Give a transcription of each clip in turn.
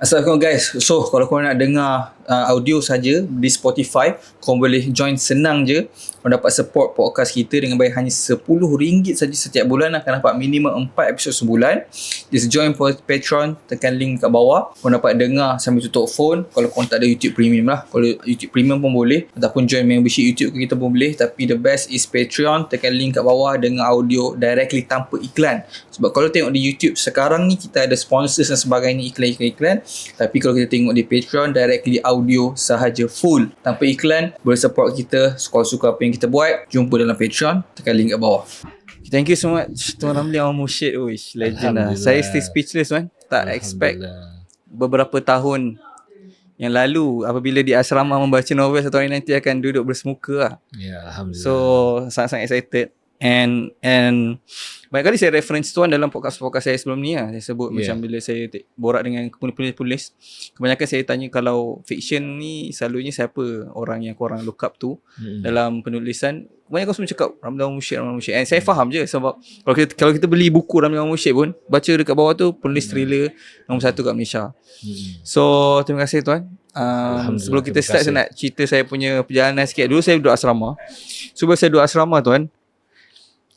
Assalamualaikum guys. So kalau korang nak dengar audio saja di Spotify, korang boleh join, senang je. Korang dapat support podcast kita dengan bayar hanya RM10 saja setiap bulan. Akan dapat minimum 4 episod sebulan. Just join Patreon, tekan link kat bawah. Korang dapat dengar sambil tutup phone. Kalau korang tak ada YouTube Premium lah. Kalau YouTube Premium pun boleh, ataupun join membership YouTube kita pun boleh. Tapi the best is Patreon. Tekan link kat bawah, dengar audio directly tanpa iklan. Sebab kalau tengok di YouTube sekarang ni, kita ada sponsors dan sebagainya, iklan. Tapi kalau kita tengok di Patreon, directly audio sahaja, full tanpa iklan. Boleh support kita. Kalau suka apa yang kita buat, jumpa dalam Patreon, tekan link kat bawah. Thank you so much Tuan Ramli Awang Mursyid. Legend lah. Saya still speechless man. Tak expect beberapa tahun yang lalu apabila di asrama membaca novel satu hari nanti akan duduk bersemuka lah. Ya, Alhamdulillah. So sangat-sangat excited. And banyak kali saya reference Tuan dalam podcast saya sebelum ni lah. Saya sebut macam bila saya borak dengan penulis, kebanyakan saya tanya kalau fiction ni selalunya siapa orang yang korang look up tu dalam penulisan. Kebanyakan semua cakap Ramli Awang Mursyid. And saya faham je sebab kalau kita beli buku Ramli Awang Mursyid pun, baca dekat bawah tu penulis thriller nombor 1 kat Malaysia. So terima kasih Tuan. Sebelum kita start, saya nak cerita saya punya perjalanan sikit. Dulu saya duduk asrama. Sebab saya duduk asrama Tuan,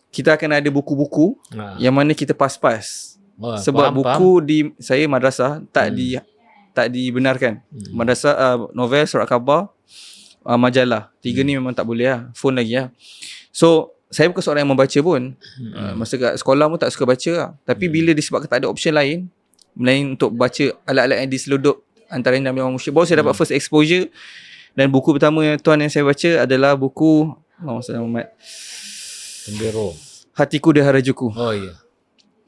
kita akan ada buku-buku yang mana kita pas-pas. Sebab buku di saya madrasah tak dibenarkan. Madrasah novel, surat khabar, majalah. 3 ni memang tak boleh lah. Phone lagi lah. So saya bukan seorang yang membaca pun. Masa kat sekolah pun tak suka baca lah. Tapi bila disebabkan tak ada option lain melain untuk baca alat-alat yang diseludup antara Ramli Awang Mursyid, baru saya dapat first exposure. Dan buku pertama Tuan yang saya baca adalah buku Muhammad Pembero, Hatiku Dia Harajuku. Oh ya.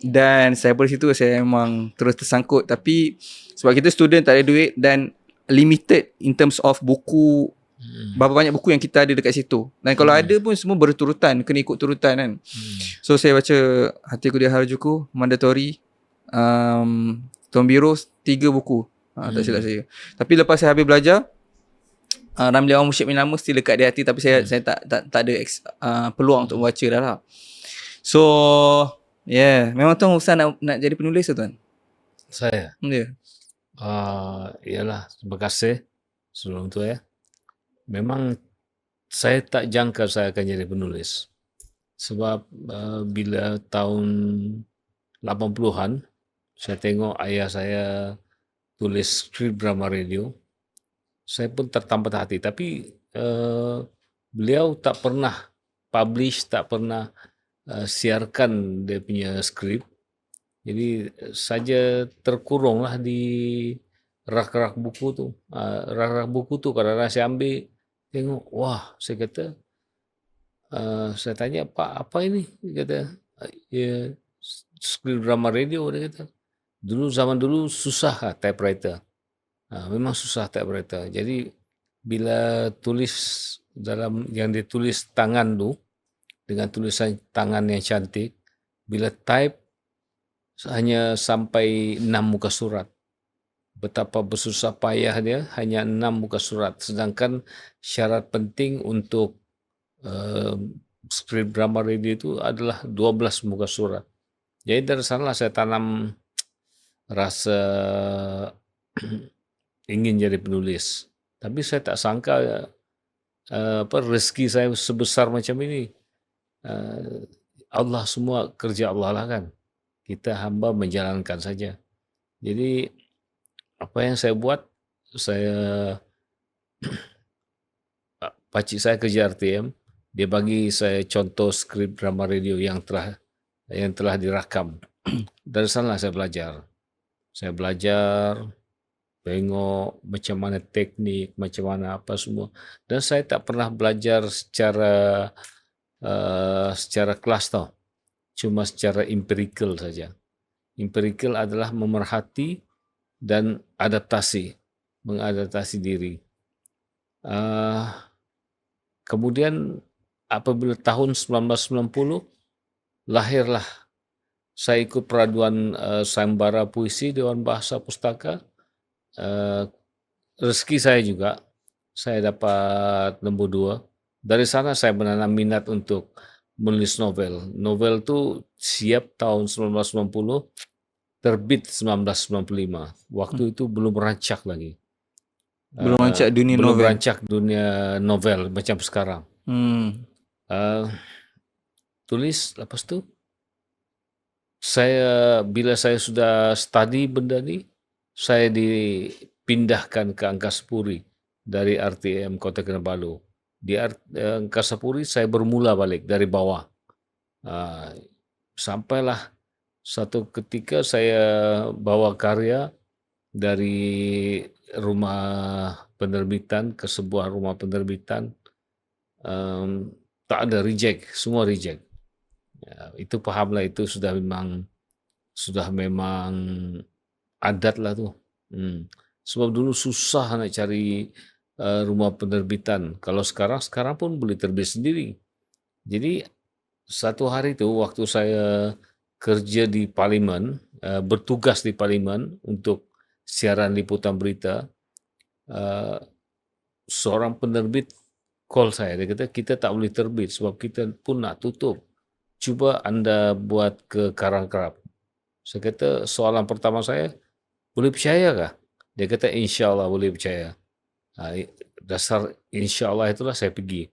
Dan saya dari situ saya memang terus tersangkut. Tapi sebab kita student, tak ada duit dan limited in terms of buku, berapa banyak buku yang kita ada dekat situ. Dan kalau ada pun semua berturutan, kena ikut turutan kan. So saya baca Hatiku Dia Harajuku, mandatory, Tuan Biro 3 buku. Tak silap saya. Tapi lepas saya habis belajar, Ramli Awang Mursyid punya nama still dekat di hati, tapi saya tak ada peluang untuk membaca dah lah. So memang Tuan usaha nak jadi penulis tu Tuan? Saya? Ya. Iyalah, terima kasih sebelum tu ya. Memang saya tak jangka saya akan jadi penulis. Sebab bila tahun 80-an, saya tengok ayah saya tulis skrip drama radio, saya pun tertambat hati. Tapi beliau tak pernah publish, tak pernah siarkan dia punya skrip. Jadi saja terkurunglah di rak-rak buku tu. Rak-rak buku tu kadang-kadang saya ambil, tengok, wah, saya kata, saya tanya, Pak, apa ini? Dia kata, ya, skrip drama radio, dia kata. Zaman dulu susah lah typewriter. Memang susah typewriter. Jadi bila tulis dalam yang ditulis tangan tu, dengan tulisan tangan yang cantik, bila type hanya sampai 6 muka surat. Betapa bersusah payah dia, hanya 6 muka surat. Sedangkan syarat penting untuk skrip drama radio itu adalah 12 muka surat. Jadi dari sanalah saya tanam rasa ingin jadi penulis. Tapi saya tak sangka rezeki saya sebesar macam ini. Allah, semua kerja Allah lah kan. Kita hamba menjalankan saja. Jadi apa yang saya buat, pakcik saya kerja RTM, dia bagi saya contoh skrip drama radio yang telah dirakam. Dari sana saya belajar. Saya belajar, tengok macam mana teknik, macam mana apa semua. Dan saya tak pernah belajar secara kelas tau. Cuma secara empirical saja. Empirical adalah memerhati dan mengadaptasi diri. Kemudian apabila tahun 1990, lahirlah saya ikut peraduan sayembara puisi Dewan Bahasa Pustaka. Rezeki saya juga, saya dapat nombor 2. Dari sana saya menanam minat untuk menulis novel. Novel tu siap tahun 1990. terbit 1995. Waktu itu belum rancak lagi. Belum rancak dunia Belum novel. rancak dunia novel macam sekarang. Uh, Tulis, lepas tu bila saya sudah study benda ni, saya dipindahkan ke Angkasa Puri dari RTM Kota Kinabalu. Di Angkasa Puri saya bermula balik dari bawah. Sampailah satu ketika saya bawa karya dari rumah penerbitan ke sebuah rumah penerbitan, tak ada, reject, semua reject. Itu pahamlah, itu sudah memang adat lah tu. Sebab dulu susah nak cari rumah penerbitan. Kalau sekarang pun boleh terbit sendiri. Jadi satu hari tu waktu saya kerja di Parlimen, bertugas di Parlimen untuk siaran liputan berita, seorang penerbit call saya. Dia kata, kita tak boleh terbit sebab kita pun nak tutup. Cuba anda buat ke Karangkrab. Saya kata, soalan pertama saya, boleh percaya kah? Dia kata, insyaAllah boleh percaya. Dasar insyaAllah itulah saya pergi.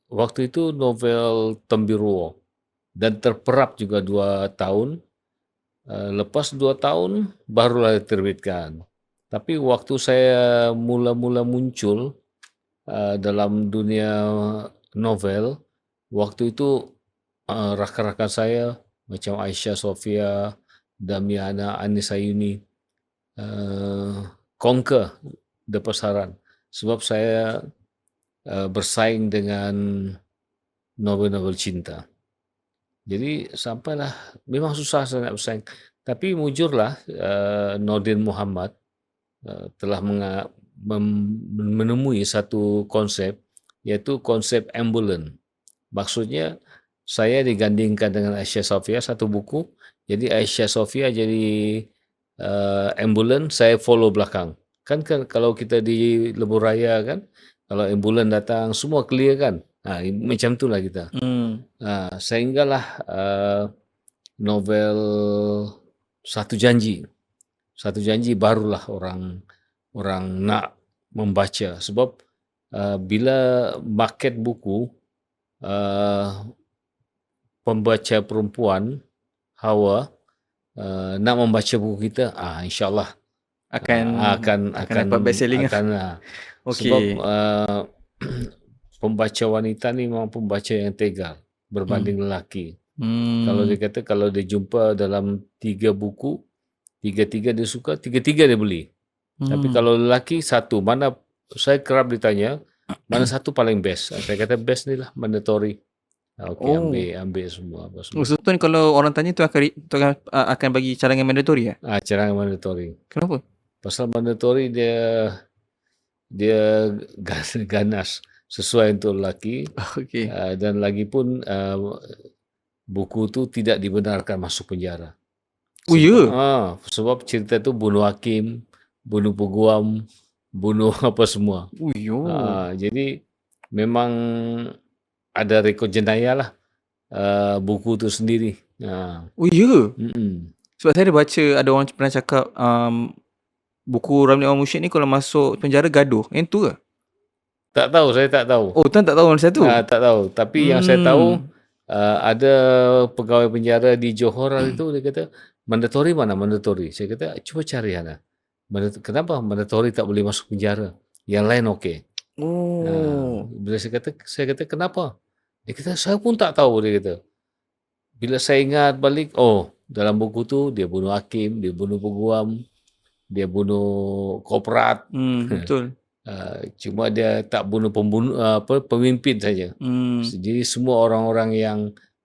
Waktu itu novel Tembiruo. Dan terperap juga 2 tahun. Lepas 2 tahun, barulah diterbitkan. Tapi waktu saya mula-mula muncul dalam dunia novel, waktu itu rakan-rakan saya macam Aisyah Sofia, Damiana, Anissa Yuni conquer the pasaran. Sebab saya bersaing dengan novel-novel cinta. Jadi sampailah, memang susah saya nak bersaing. Tapi mujurlah Nordin Muhammad telah menemui satu konsep, iaitu konsep ambulan. Maksudnya saya digandingkan dengan Aisyah Sofia satu buku. Jadi Aisyah Sofia jadi ambulan, saya follow belakang. Kan kalau kita di Lebuh Raya kan, kalau ambulan datang semua clear kan. Macam itulah kita. Sehinggalah novel Satu Janji. Satu Janji barulah orang nak membaca. Sebab bila market buku, pembaca perempuan Hawa nak membaca buku kita, insyaAllah akan dapat best selling. Sebab pembaca wanita ni memang pembaca yang tegar berbanding lelaki. Kalau dia kata, kalau dia jumpa dalam 3 buku, 3-3 dia suka, 3-3 dia beli. Tapi kalau lelaki satu, mana saya kerap ditanya, mana satu paling best? Saya kata best ni lah, mandatory. Okey, ambil semua. So tuan, kalau orang tanya tu akan bagi cadangan mandatory ya? Cadangan mandatory. Kenapa? Pasal mandatory dia ganas, sesuai untuk lelaki. Okay. Dan lagi pun buku tu tidak dibenarkan masuk penjara. Sebab cerita tu bunuh hakim, bunuh peguam, bunuh apa semua. Jadi memang ada rekod jenayah lah buku tu sendiri. Sebab saya ada baca, ada orang pernah cakap buku Ramli Awal Mursyid ni kalau masuk penjara gaduh. Yang tu ke? Tak tahu, saya tak tahu. Tuan tak tahu masa tu? Tak tahu. Tapi yang saya tahu, ada pegawai penjara di Johor itu, dia kata, mandatory mana mandatory? Saya kata, cuba cari Hana. Kenapa mandatory tak boleh masuk penjara? Yang lain okey. Bila saya kata, kenapa? Dia kata, saya pun tak tahu, dia kata. Bila saya ingat balik, dalam buku tu, dia bunuh hakim, dia bunuh peguam, dia bunuh korporat. Betul. Cuma dia tak bunuh pemimpin saja. Jadi semua orang-orang yang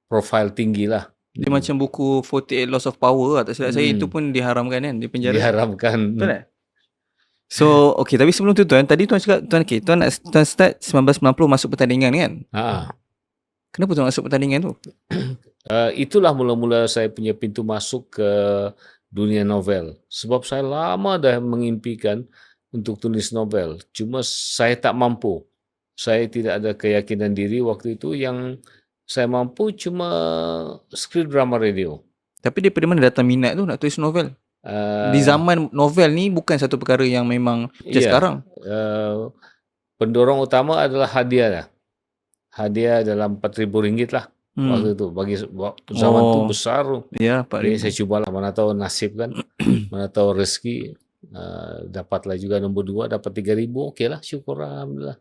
profil tinggi lah. Dia macam buku 48 Laws of Power lah. Tak silap saya, itu pun diharamkan kan di penjara. Diharamkan. Betul tak? So, tapi sebelum tu tuan, tadi tuan cakap, tuan start 1990 masuk pertandingan kan? Kenapa tuan masuk pertandingan tu? Itulah mula-mula saya punya pintu masuk ke dunia novel. Sebab saya lama dah mengimpikan untuk tulis novel. Cuma saya tak mampu. Saya tidak ada keyakinan diri waktu itu. Yang saya mampu cuma skrip drama radio. Tapi daripada mana datang minat tu nak tulis novel? Di Uh, zaman novel ni bukan satu perkara yang memang macam iya, sekarang. pendorong utama adalah hadiah lah. Hadiah dalam RM4,000 lah waktu itu. Bagi zaman tu Oh, besar tu. ya, Jadi saya 4,000. cubalah, mana tahu nasib kan, mana tahu rezeki. Dapatlah juga nombor 2, dapat 3,000. Okey lah, syukur alhamdulillah.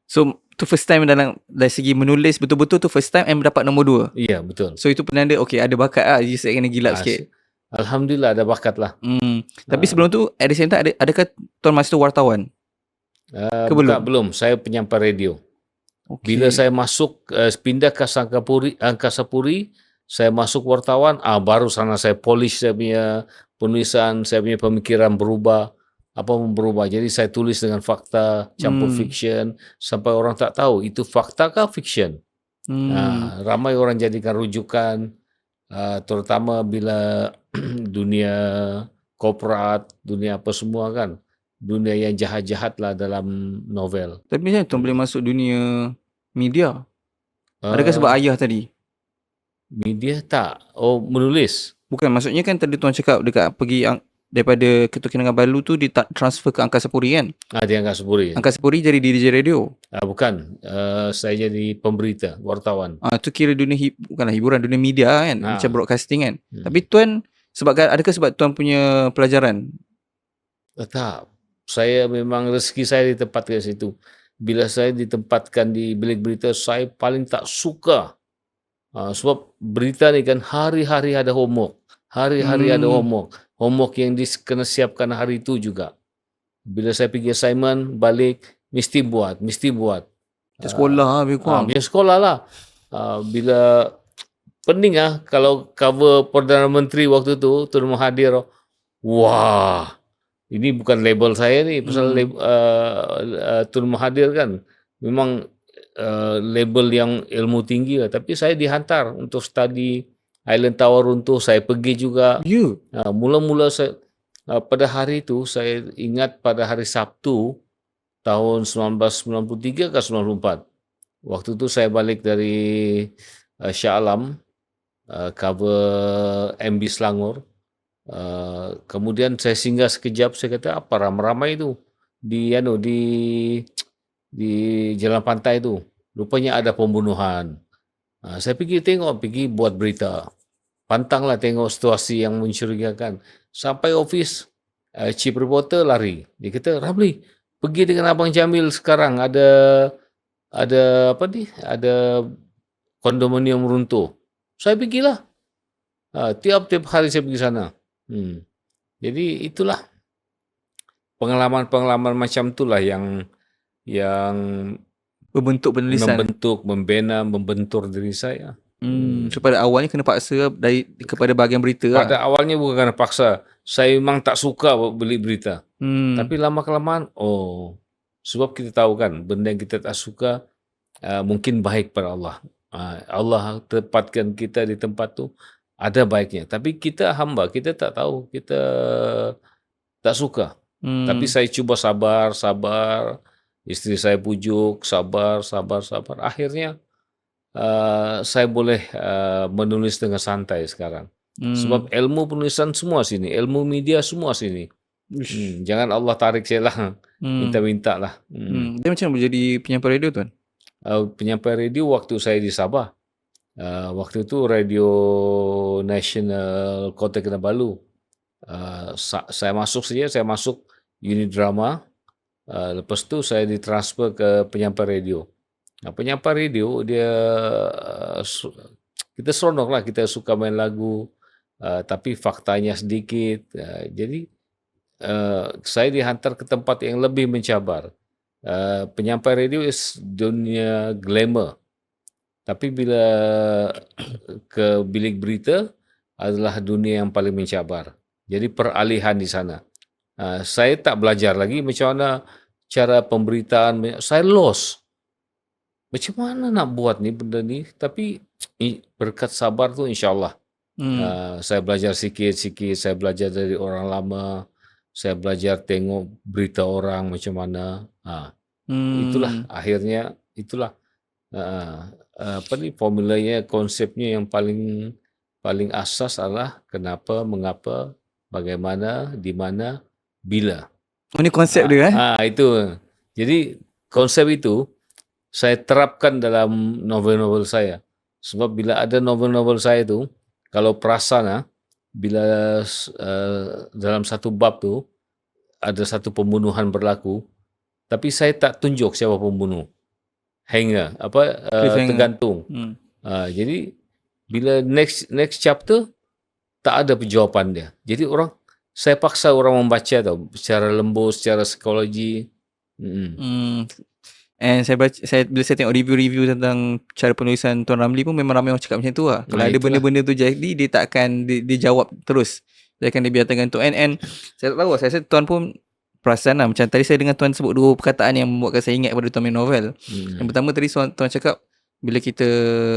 So, tu first time dari segi menulis betul-betul tu first time dapat nombor 2. Iya, betul. So, itu penanda okay, ada bakat lah. Just kena gilap sikit. Alhamdulillah ada bakat lah. Tapi sebelum tu, at the same time, adakah Tuan masa tu wartawan? Ke belum? Belum, saya penyampai radio. Okay. Bila saya masuk, pindah ke Angkasa Puri, saya masuk wartawan, baru sana saya polish saya punya penulisan, saya punya pemikiran berubah. Apa pun berubah. Jadi saya tulis dengan fakta, campur fiction, sampai orang tak tahu itu fakta kah fiction. Ramai orang jadikan rujukan, terutama bila dunia korporat, dunia apa semua kan, dunia yang jahat-jahat lah dalam novel. Tapi macam Tuan boleh masuk dunia media? Adakah sebab ayah tadi? Media tak. Oh, menulis. Bukan, maksudnya kan tadi Tuan cakap dekat pergi daripada Ketua Kinabalu tu transfer ke Angkasa Puri kan? Di Angkasa Puri. Angkasa Puri jadi DJ radio. Bukan. Saya jadi pemberita, wartawan. Tu kira dunia bukanlah hiburan, dunia media kan, macam broadcasting kan. Tapi Tuan adakah sebab Tuan punya pelajaran? Tak. Saya memang rezeki saya ditempatkan di situ. Bila saya ditempatkan di bilik berita, saya paling tak suka. Sebab berita ni kan hari-hari ada homework. Hari-hari ada homework. Homework yang kena siapkan hari itu juga. Bila saya pergi assignment, balik, mesti buat. Macam sekolah lebih kurang. Biar sekolah lah. Bila pening kalau cover Perdana Menteri waktu tu, Tun Mahathir. Wah, ini bukan label saya ni. Pasal Tun Mahathir kan memang label yang ilmu tinggi lah. Tapi saya dihantar untuk study Island Tower Runtuh. Saya pergi juga. Mula-mula saya pada hari itu, saya ingat pada hari Sabtu tahun 1993 ke 94. Waktu itu saya balik dari Shah Alam, cover MB Selangor. Kemudian saya singgah sekejap, saya kata apa ramai-ramai itu di jalan pantai itu. Rupanya ada pembunuhan. Saya pergi buat berita. Pantanglah tengok situasi yang mencurigakan. Sampai office, chief reporter lari. Dia kata, Ramli, pergi dengan Abang Jamil sekarang. Ada kondominium runtuh. Saya pergilah. Tiap-tiap hari saya pergi sana. Jadi itulah pengalaman-pengalaman macam itulah yang membentuk penulisan. Membentur diri saya. So pada awalnya kena paksa kepada bahagian berita Pada awalnya bukan kena paksa. Saya memang tak suka beli berita. Tapi lama-kelamaan, sebab kita tahu kan, benda yang kita tak suka mungkin baik pada Allah. Allah tempatkan kita di tempat tu, ada baiknya. Tapi kita hamba, kita tak tahu, kita tak suka. Tapi saya cuba sabar. Isteri saya pujuk, sabar. Akhirnya saya boleh menulis dengan santai sekarang. Sebab ilmu penulisan semua sini, ilmu media semua sini. Jangan Allah tarik saya lah, minta-minta lah. Dia macam jadi penyampai radio Tuan? Penyampai radio waktu saya di Sabah. Waktu itu Radio Nasional Kota Kinabalu. Saya masuk unit drama. Lepas tu saya ditransfer ke penyampai radio. Penyampai radio dia kita seronok lah, kita suka main lagu, tapi faktanya sedikit. Jadi saya dihantar ke tempat yang lebih mencabar. Penyampai radio is dunia glamour. Tapi bila ke bilik berita adalah dunia yang paling mencabar. Jadi peralihan di sana. Saya tak belajar lagi macam mana cara pemberitaan. Saya lost. Macam mana nak buat ni benda ni? Tapi berkat sabar tu insyaAllah. Saya belajar sikit-sikit. Saya belajar dari orang lama. Saya belajar tengok berita orang macam mana. Itulah akhirnya. Itulah formulanya, konsepnya yang paling paling asas adalah kenapa, mengapa, bagaimana, di mana, bila. Oh, ni konsep dia Itu. Jadi konsep itu saya terapkan dalam novel-novel saya. Sebab bila ada novel-novel saya tu, kalau perasan bila dalam satu bab tu ada satu pembunuhan berlaku, tapi saya tak tunjuk siapa pembunuh. Hanger, Cliffhanger. tergantung. Jadi bila next chapter tak ada jawapan dia. Jadi saya paksa orang membaca tau, secara lembut, secara psikologi. And bila saya tengok review-review tentang cara penulisan Tuan Ramli pun memang ramai orang cakap macam tu lah. Kalau ada benda-benda tu jadi, dia tak akan dia jawab terus. Dia akan dibiarkan gantung. And saya tak tahu, saya rasa Tuan pun perasan lah. Macam tadi saya dengar Tuan sebut dua perkataan yang membuatkan saya ingat pada Tuan main novel. Yang pertama tadi Tuan cakap, bila kita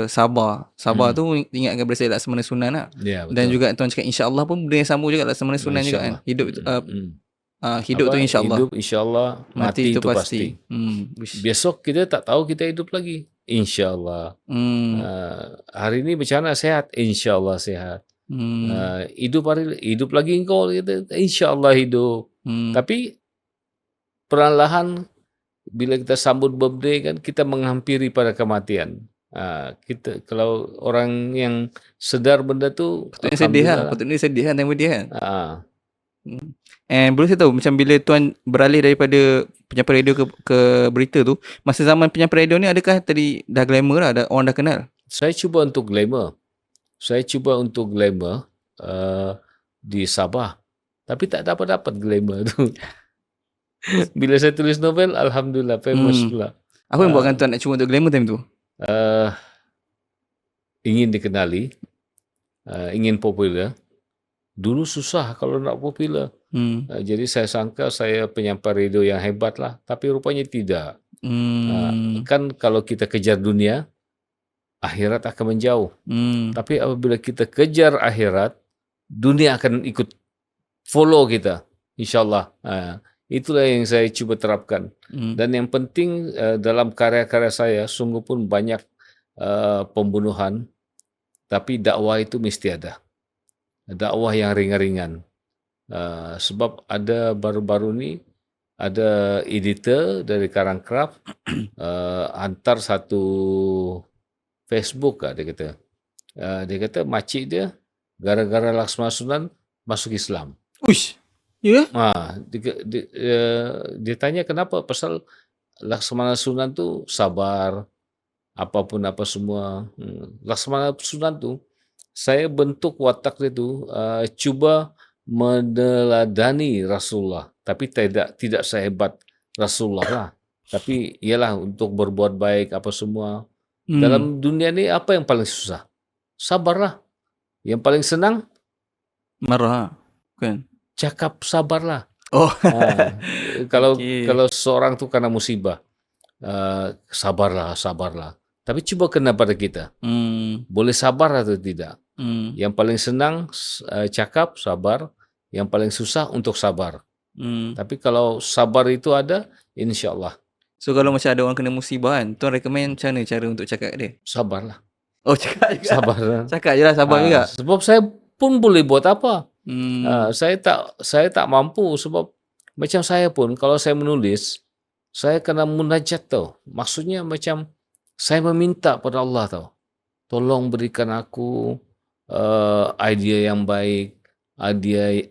sabar tu ingatkan pada saya Laksamana Sunan lah. Dan juga Tuan cakap insya-Allah pun benda yang sama juga Laksamana Sunan juga kan. Hidup hidup tu insya-Allah. Hidup insya-Allah, mati itu pasti. Besok kita tak tahu kita hidup lagi. Insya-Allah. Hari ini macam mana, sehat? Insya-Allah sehat. Hidup lagi engkau, kita insya-Allah hidup. Tapi perlahan bila kita sambut birthday kan, kita menghampiri pada kematian. Kita kalau orang yang sedar benda tu, patutnya sedih kan time dia kan. And boleh saya tahu macam bila Tuan beralih daripada penyampai radio ke berita tu, masa zaman penyampai radio ni adakah tadi dah glamour lah, orang dah kenal? Saya cuba untuk glamour. Di Sabah. Tapi tak dapat glamour tu. Bila saya tulis novel, alhamdulillah famous pula. Apa yang buatkan Tuan nak cuba untuk glamour time tu? Ingin dikenali, ingin popular. Dulu susah kalau nak popular. Jadi saya sangka saya penyampai radio yang hebat lah. Tapi rupanya tidak. Kan kalau kita kejar dunia, akhirat akan menjauh. Tapi apabila kita kejar akhirat, dunia akan ikut follow kita. InsyaAllah. Itulah yang saya cuba terapkan. Dan yang penting dalam karya-karya saya, sungguh pun banyak pembunuhan. Tapi dakwah itu mesti ada. Dakwah yang ringan-ringan. Sebab ada baru-baru ni ada editor dari Karangkraf hantar satu Facebook dia kata. Dia kata makcik dia gara-gara Laksamana Sunan masuk Islam. Uish. Ya? Dia tanya kenapa, pasal Laksamana Sunan tu sabar, apapun apa semua. Laksamana Sunan tu saya bentuk watak dia tu cuba meneladani Rasulullah, tapi tidak sehebat Rasulullah lah. Tapi ialah untuk berbuat baik apa semua. Dalam dunia ni apa yang paling susah? Sabarlah. Yang paling senang marah. Bukan. Cakap sabarlah. Kalau seorang tu kena musibah, sabarlah. Tapi cuba kena pada kita. Boleh sabar atau tidak? Yang paling senang cakap sabar, yang paling susah untuk sabar. Tapi kalau sabar itu ada, insya-Allah. So kalau macam ada orang kena musibah kan, Tuan recommend macam mana cara untuk cakap dia? Sabarlah. Oh, cakap juga. Sabarlah. Cakap je lah, sabar juga. Sebab saya pun boleh buat apa? Saya tak mampu, sebab macam saya pun kalau saya menulis, saya kena munajat tau. Maksudnya macam saya meminta pada Allah tau. Tolong berikan aku idea yang baik,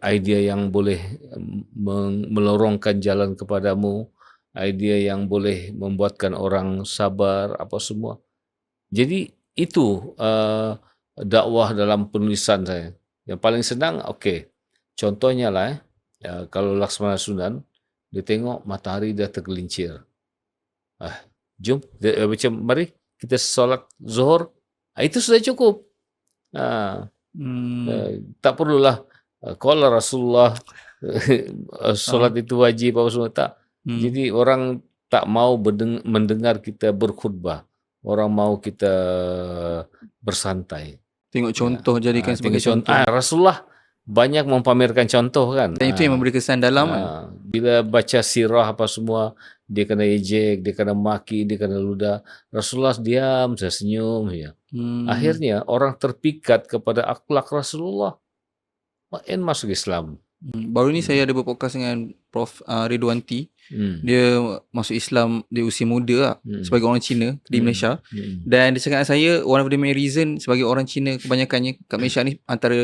idea yang boleh melorongkan jalan kepadamu, idea yang boleh membuatkan orang sabar apa semua. Jadi itu dakwah dalam penulisan saya. Yang paling senang, contohnya lah kalau Laksamana Sunan, dia tengok matahari dah tergelincir. Jom, macam mari kita solat zuhur. Itu sudah cukup. Tak perlulah qala Rasulullah solat itu wajib apa semua, tak. Jadi orang tak mau mendengar kita berkhutbah. Orang mau kita bersantai. Tengok contoh, jadikan sebagai contoh. Rasulullah banyak mempamerkan contoh kan. Dan itu yang memberi kesan dalam kan. Bila baca sirah apa semua, dia kena ejek, dia kena maki, dia kena ludah. Rasulullah diam, saya senyum. Ya. Akhirnya orang terpikat kepada akhlak Rasulullah. Makin masuk Islam. Baru ni saya ada berpodcast dengan Prof. Ridwanti. Dia masuk Islam di usia muda lah, sebagai orang Cina di Malaysia. Dan dia cakap dengan saya, one of the main reason sebagai orang Cina kebanyakannya kat Malaysia ni antara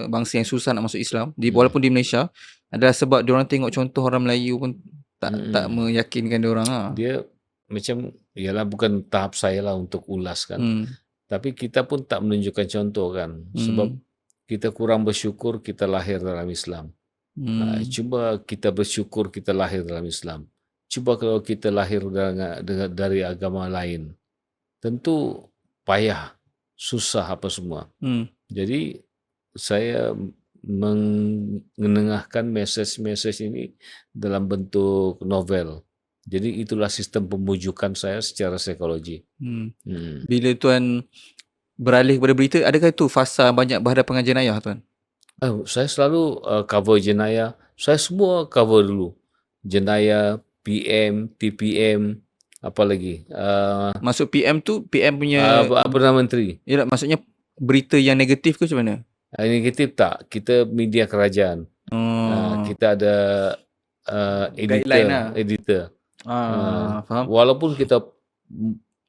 bangsa yang susah nak masuk Islam, walaupun di Malaysia, adalah sebab diorang tengok contoh orang Melayu pun tak meyakinkan diorang lah. Dia macam, ialah bukan tahap saya lah untuk ulas kan. Tapi kita pun tak menunjukkan contoh kan. Sebab kita kurang bersyukur kita lahir dalam Islam. Cuba kita bersyukur kita lahir dalam Islam. Cuba kalau kita lahir dari agama lain, tentu payah, susah apa semua. Jadi saya mengenengahkan mesej-mesej ini dalam bentuk novel. Jadi itulah sistem pemujukan saya secara psikologi. Bila tuan beralih kepada berita, adakah itu fasa banyak berhadapan dengan jenayah tuan? Saya selalu cover jenayah. Saya semua cover dulu. Jenayah, PM, TPM, apa lagi? Masuk PM tu, PM punya Perdana Menteri. Yalah, maksudnya berita yang negatif ke macam mana? Negatif tak. Kita media kerajaan. Kita ada editor. Faham. Walaupun kita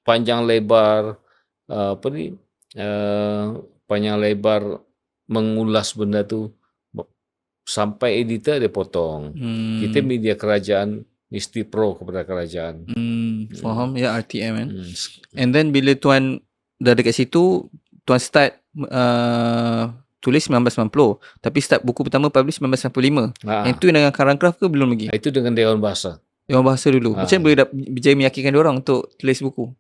panjang lebar panjang lebar mengulas benda tu, sampai editor dia potong. Kita media kerajaan mesti pro kepada kerajaan. Faham ya, RTM kan. And then bila tuan dah dekat situ, tuan start tulis 1990, tapi start buku pertama publish 1995. Itu dengan Karangcraft ke belum lagi? Itu dengan Dewan Bahasa. Dewan Bahasa dulu. Macam boleh berjaya meyakinkan diorang untuk tulis buku?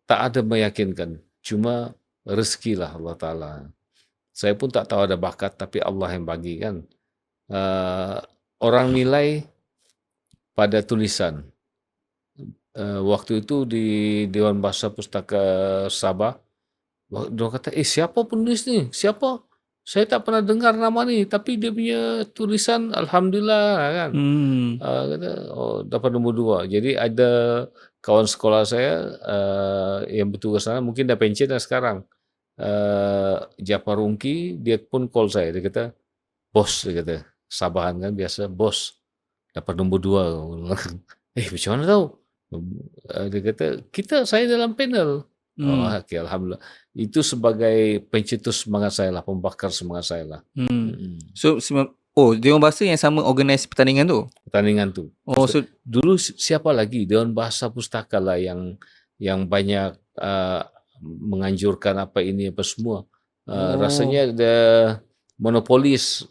Tak ada meyakinkan. Cuma rezeki lah Allah Ta'ala. Saya pun tak tahu ada bakat, tapi Allah yang bagi kan. Orang nilai pada tulisan. Waktu itu di Dewan Bahasa Pustaka Sabah, dia kata, siapa penulis ni? Siapa? Saya tak pernah dengar nama ni, tapi dia punya tulisan Alhamdulillah kan. Kata, dapat nombor 2. Jadi ada kawan sekolah saya yang bertugas sana, mungkin dah pencen dah sekarang. Jafar Ungki, dia pun call saya. Dia kata, bos, dia kata, Sabahan kan biasa, bos, dapat nombor 2. Macam mana tahu? Dia kata, saya dalam panel. Okay, Alhamdulillah. Itu sebagai pencetus semangat saya lah, pembakar semangat saya lah. So, Dewan Bahasa yang sama organize pertandingan tu? Pertandingan tu. So dulu siapa lagi? Dewan Bahasa Pustaka lah yang banyak menganjurkan apa ini apa semua. Rasanya ada monopolis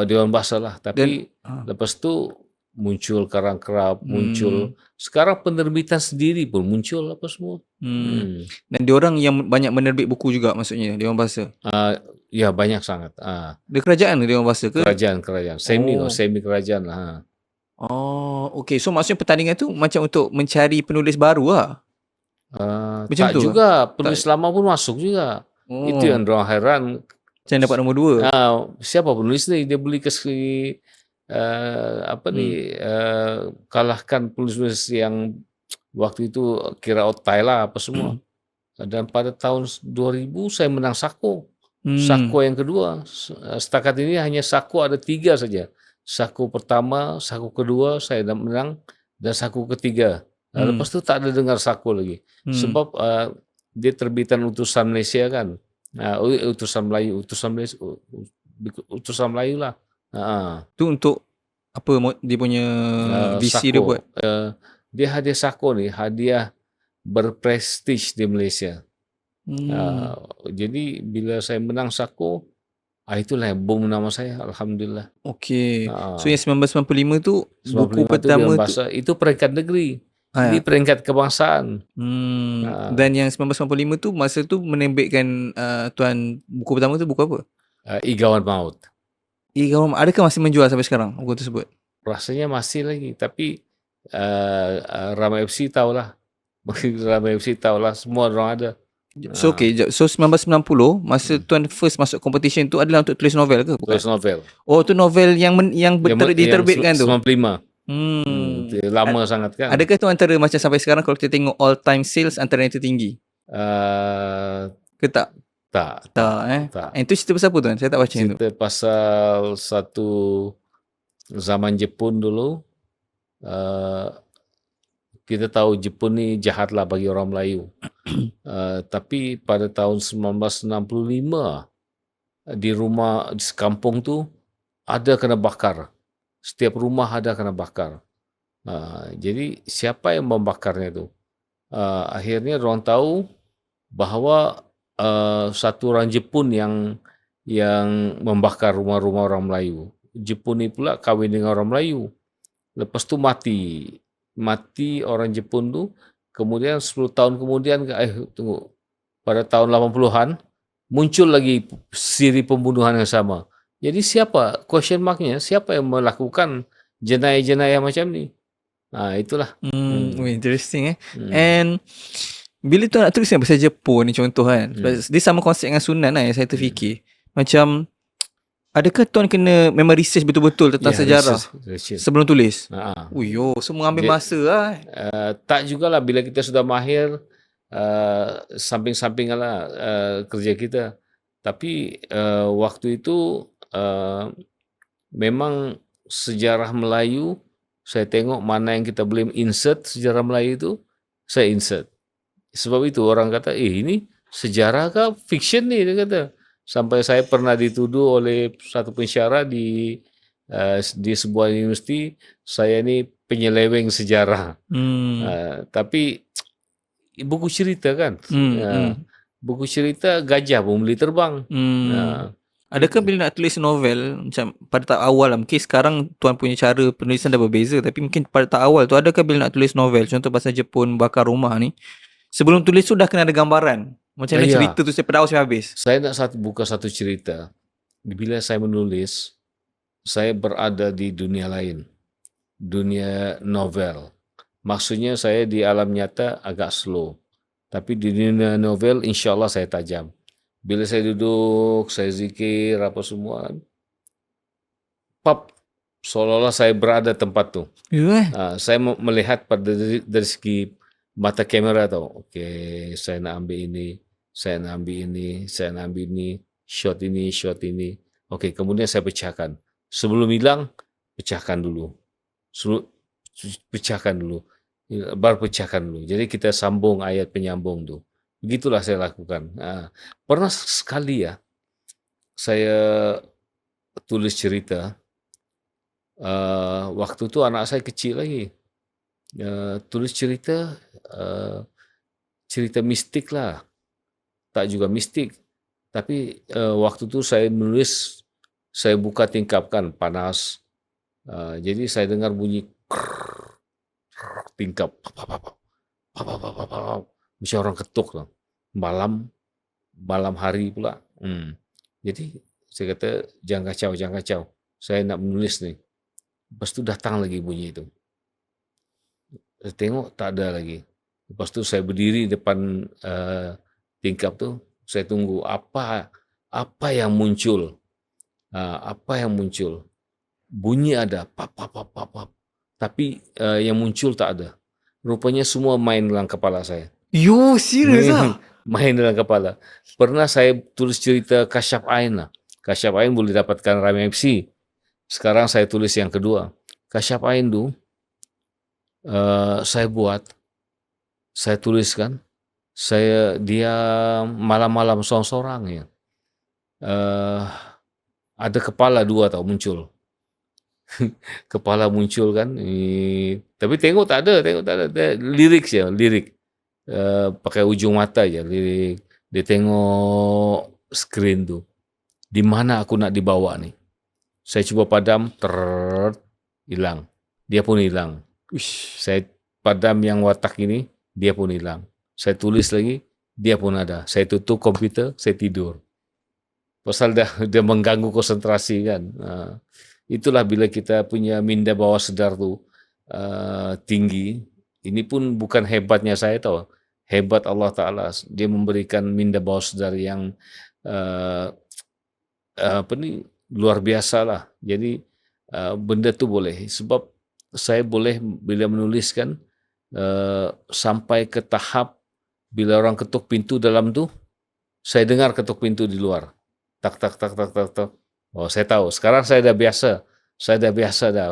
Dewan Bahasa lah. Tapi lepas tu muncul Karangcraft, muncul sekarang penerbitan sendiri pun muncul apa semua. Dan diorang yang banyak menerbit buku juga maksudnya Dewan Bahasa? Ya banyak sangat. Dia kerajaan ke Dewan Bahasa ke? Kerajaan. Semi kerajaan lah. Okay. So maksudnya pertandingan tu macam untuk mencari penulis baru lah? Macam tak tu juga. Penulis lama pun masuk juga. Itu yang diorang heran. Macam dapat nombor 2. Siapa penulis ni? Dia boleh kasih kalahkan penulis yang waktu itu kira otai lah apa semua. Dan pada tahun 2000 saya menang Sako. Sako yang kedua. Setakat ini hanya Sako ada 3 saja. Sako pertama, Sako kedua saya menang, dan Sako ketiga. Lepas tu tak ada dengar Sako lagi. Sebab dia terbitan utusan Malaysia kan. Utusan Melayu lah. Tu untuk apa dia punya visi Sako. dia buat? Dia hadiah Sako ni, hadiah berprestij di Malaysia. Jadi bila saya menang Sako, itulah yang boom nama saya, Alhamdulillah. Okay. So yang 1995 tu, buku pertama tu, itu peringkat negeri. Ini peringkat kebangsaan. Dan yang 1995 tu, masa tu menerbitkan tuan, buku pertama tu buku apa? Igawan Maut. Adakah masih menjual sampai sekarang buku tersebut? Rasanya masih lagi, tapi Ramai FC tahulah. Ramai FC tahulah, semua orang ada. So okay, so 1990 masa Tuan first masuk competition tu adalah untuk tulis novel ke? Bukan. Tulis novel. Oh, tu novel yang diterbitkan tu. 95. Hmm. Lama sangat kan. Adakah tu antara macam sampai sekarang kalau kita tengok all time sales antara yang tertinggi? Ke tak? Tak. Tak. Itu cerita pasal apa tuan? Saya tak baca itu. Cerita pasal satu zaman Jepun dulu. Kita tahu Jepun ni jahatlah bagi orang Melayu. Tapi pada tahun 1965 di rumah di kampung tu ada kena bakar. Setiap rumah ada kena bakar. Jadi siapa yang membakarnya tu? Akhirnya orang tahu bahawa satu orang Jepun yang membakar rumah-rumah orang Melayu. Jepun ni pula kahwin dengan orang Melayu. Lepas tu mati orang Jepun tu. Kemudian 10 tahun kemudian pada tahun 80-an muncul lagi siri pembunuhan yang sama. Jadi siapa, question marknya, siapa yang melakukan jenayah-jenayah macam ni? Itulah. Interesting And bila tu nak tulis pasal Jepun ni contoh kan, dia sama konsep dengan Sunan lah yang saya terfikir. Macam adakah tuan kena memang research betul-betul tentang sejarah research. Sebelum tulis? Semua ambil masa lah. Tak jugalah bila kita sudah mahir, samping-samping lah kerja kita. Tapi waktu itu memang sejarah Melayu, saya tengok mana yang kita boleh insert sejarah Melayu itu, saya insert. Sebab itu orang kata, ini sejarah kah fiction ni, dia kata. Sampai saya pernah dituduh oleh satu pensyarah di sebuah universiti, saya ni penyeleweng sejarah. Tapi buku cerita kan, buku cerita gajah pun boleh terbang. Adakah bila nak tulis novel, macam pada tahap awal lah, mungkin sekarang tuan punya cara penulisan dah berbeza, tapi mungkin pada tahap awal tu, adakah bila nak tulis novel, contoh pasal Jepun bakar rumah ni, sebelum tulis tu dah kena ada gambaran? Macam mana cerita tu daripada awal sampai habis? Saya nak buka satu cerita. Bila saya menulis, saya berada di dunia lain. Dunia novel. Maksudnya saya di alam nyata agak slow. Tapi di dunia novel insyaAllah saya tajam. Bila saya duduk, saya zikir, apa semua. Seolah-olah saya berada tempat tu. Saya melihat dari segi mata kamera tau. Okey, saya nak ambil ini. Saya nak ambil ini, saya nak ambil ini, shot ini. Okey, kemudian saya pecahkan. Sebelum hilang, pecahkan dulu. Baru pecahkan dulu. Jadi kita sambung ayat penyambung tu. Begitulah saya lakukan. Pernah sekali saya tulis cerita. Waktu tu anak saya kecil lagi. Tulis cerita mistik lah. Tak juga mistik. Tapi waktu tu saya menulis, saya buka tingkap kan, panas. Jadi saya dengar bunyi tingkap. Macam orang ketuk lah. Malam hari pula. Jadi saya kata, jangan kacau. Saya nak menulis ni. Lepas tu datang lagi bunyi itu. Saya tengok tak ada lagi. Lepas tu saya berdiri depan tingkap tu, saya tunggu apa yang muncul. Bunyi ada, pap. Tapi yang muncul tak ada. Rupanya semua main dalam kepala saya. Yo, serius ah? Main dalam kepala. Pernah saya tulis cerita Kasyaf Ain lah. Kasyaf Ain boleh dapatkan Rami FC. Sekarang saya tulis yang kedua. Kasyaf Ain tu, saya tuliskan. Dia malam-malam seorang-seorang ya. Ada kepala dua tau muncul. Kepala muncul kan. Tapi tengok tak ada. Lirik je, lirik. Pakai ujung mata je lirik. Dia tengok skrin tu. Di mana aku nak dibawa ni? Saya cuba padam, hilang. Dia pun hilang. Saya padam yang watak ini, dia pun hilang. Saya tulis lagi, dia pun ada. Saya tutup komputer, saya tidur. Pasal dia mengganggu konsentrasi kan. Itulah bila kita punya minda bawah sadar tu tinggi. Ini pun bukan hebatnya saya tahu. hebat Allah Ta'ala. Dia memberikan minda bawah sadar yang uh, luar biasa lah. Jadi benda tu boleh. Sebab saya boleh bila menuliskan sampai ke tahap bila orang ketuk pintu dalam tu, saya dengar ketuk pintu di luar. Tak, tak, tak, tak, tak, tak. Oh, saya tahu. Sekarang saya dah biasa. Saya dah biasa dah.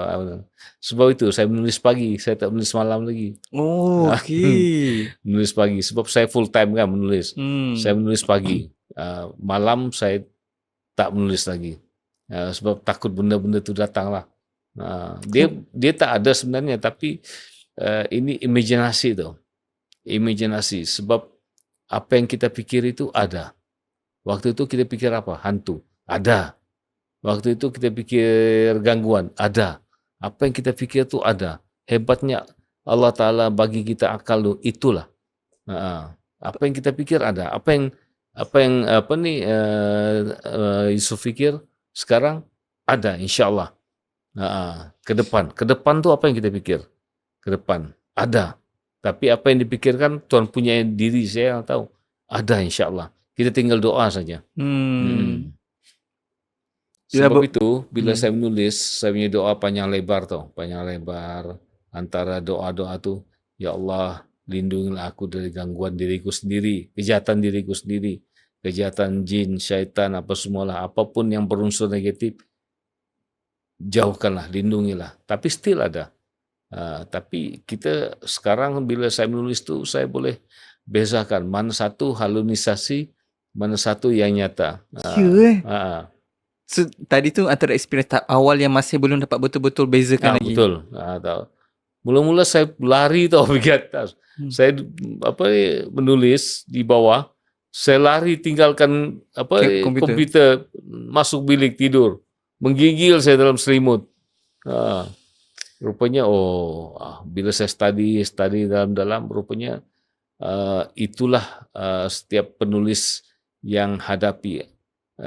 Sebab itu saya menulis pagi. Saya tak menulis malam lagi. Oh, okey. Menulis pagi. Sebab saya full time kan menulis. Saya menulis pagi. Malam saya tak menulis lagi. Sebab takut benda-benda tu datang lah. Dia tak ada sebenarnya. Tapi ini imajinasi tu. Imajinasi. Sebab apa yang kita fikir itu ada. Waktu itu kita fikir apa? Hantu. Ada. Waktu itu kita fikir gangguan. Ada. Apa yang kita fikir itu ada. Hebatnya Allah Ta'ala bagi kita akal tu, itulah. Apa yang kita fikir ada. Apa yang Yusuf fikir sekarang ada, insyaAllah. Ke depan tu apa yang kita fikir? Ke depan. Ada. Tapi apa yang dipikirkan Tuhan punya diri, saya yang tahu. Ada, insyaAllah. Kita tinggal doa saja. Sebab itu, bila saya menulis, saya punya doa panjang lebar tau. Panjang lebar. Antara doa-doa tu, Ya Allah, lindungilah aku dari gangguan diriku sendiri. Kejahatan diriku sendiri. Kejahatan jin, syaitan, apa semualah. Apapun yang berunsur negatif, jauhkanlah, lindungilah. Tapi still ada. Tapi kita sekarang bila saya menulis tu, saya boleh bezakan mana satu halusinasi, mana satu yang nyata. So, tadi tu antara experience awal yang masih belum dapat betul-betul bezakan lagi. Betul. Mula-mula saya lari tau pergi atas. Saya menulis di bawah, saya lari tinggalkan komputer, masuk bilik tidur. Menggigil saya dalam selimut. Rupanya bila saya study dalam rupanya itulah setiap penulis yang hadapi,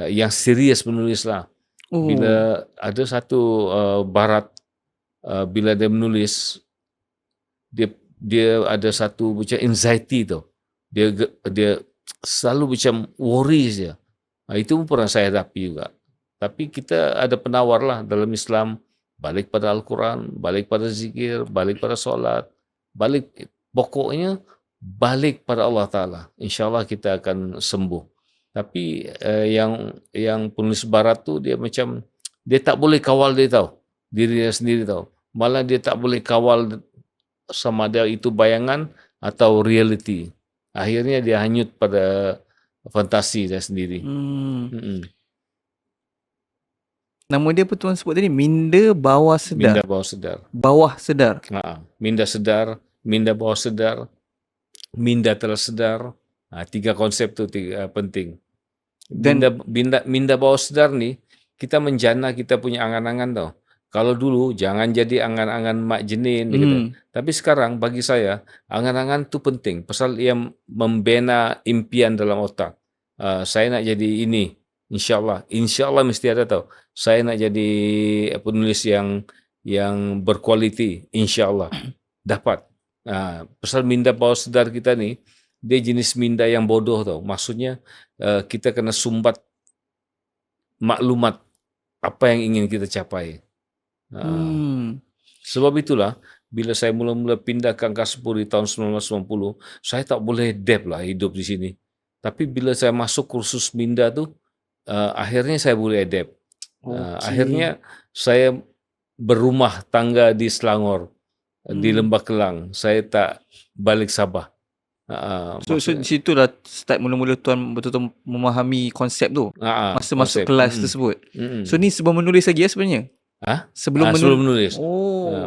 yang serius menulis lah. Bila ada satu barat, bila dia menulis, dia ada satu macam anxiety tau. Dia selalu macam worry saja. Itu pun pernah saya hadapi juga. Tapi kita ada penawar lah dalam Islam. Balik pada Al-Quran, balik pada zikir, balik pada solat, pokoknya balik pada Allah Ta'ala. InsyaAllah kita akan sembuh. Tapi yang penulis barat tu dia macam, dia tak boleh kawal dia tahu, diri dia sendiri tahu. Malah dia tak boleh kawal sama ada itu bayangan atau reality. Akhirnya dia hanyut pada fantasi dia sendiri. Nama dia pun Tuan sebut tadi, minda bawah sedar. Minda bawah sedar. Bawah sedar. Minda sedar, minda bawah sedar, minda telah sedar. 3 konsep tu penting. Minda bawah sedar ni, kita menjana kita punya angan-angan tau. Kalau dulu jangan jadi angan-angan mak jenin gitu. Tapi sekarang bagi saya angan-angan tu penting. Pasal ia membina impian dalam otak. Saya nak jadi ini. InsyaAllah mesti ada tau. Saya nak jadi penulis yang berkualiti. InsyaAllah dapat. Pasal minda bawah sedar kita ni, dia jenis minda yang bodoh tau. Maksudnya kita kena sumbat maklumat apa yang ingin kita capai. Sebab itulah bila saya mula-mula pindah ke Angkasa Puri tahun 1990, saya tak boleh adapt lah hidup di sini. Tapi bila saya masuk kursus minda tu, akhirnya saya boleh adapt. Akhirnya saya berumah tangga di Selangor, di Lembah Kelang. Saya tak balik Sabah. So di situlah start mula-mula Tuan betul-betul memahami konsep tu. Masa masuk kelas tersebut. So ni sebelum menulis lagi ya sebenarnya? Sebelum menulis.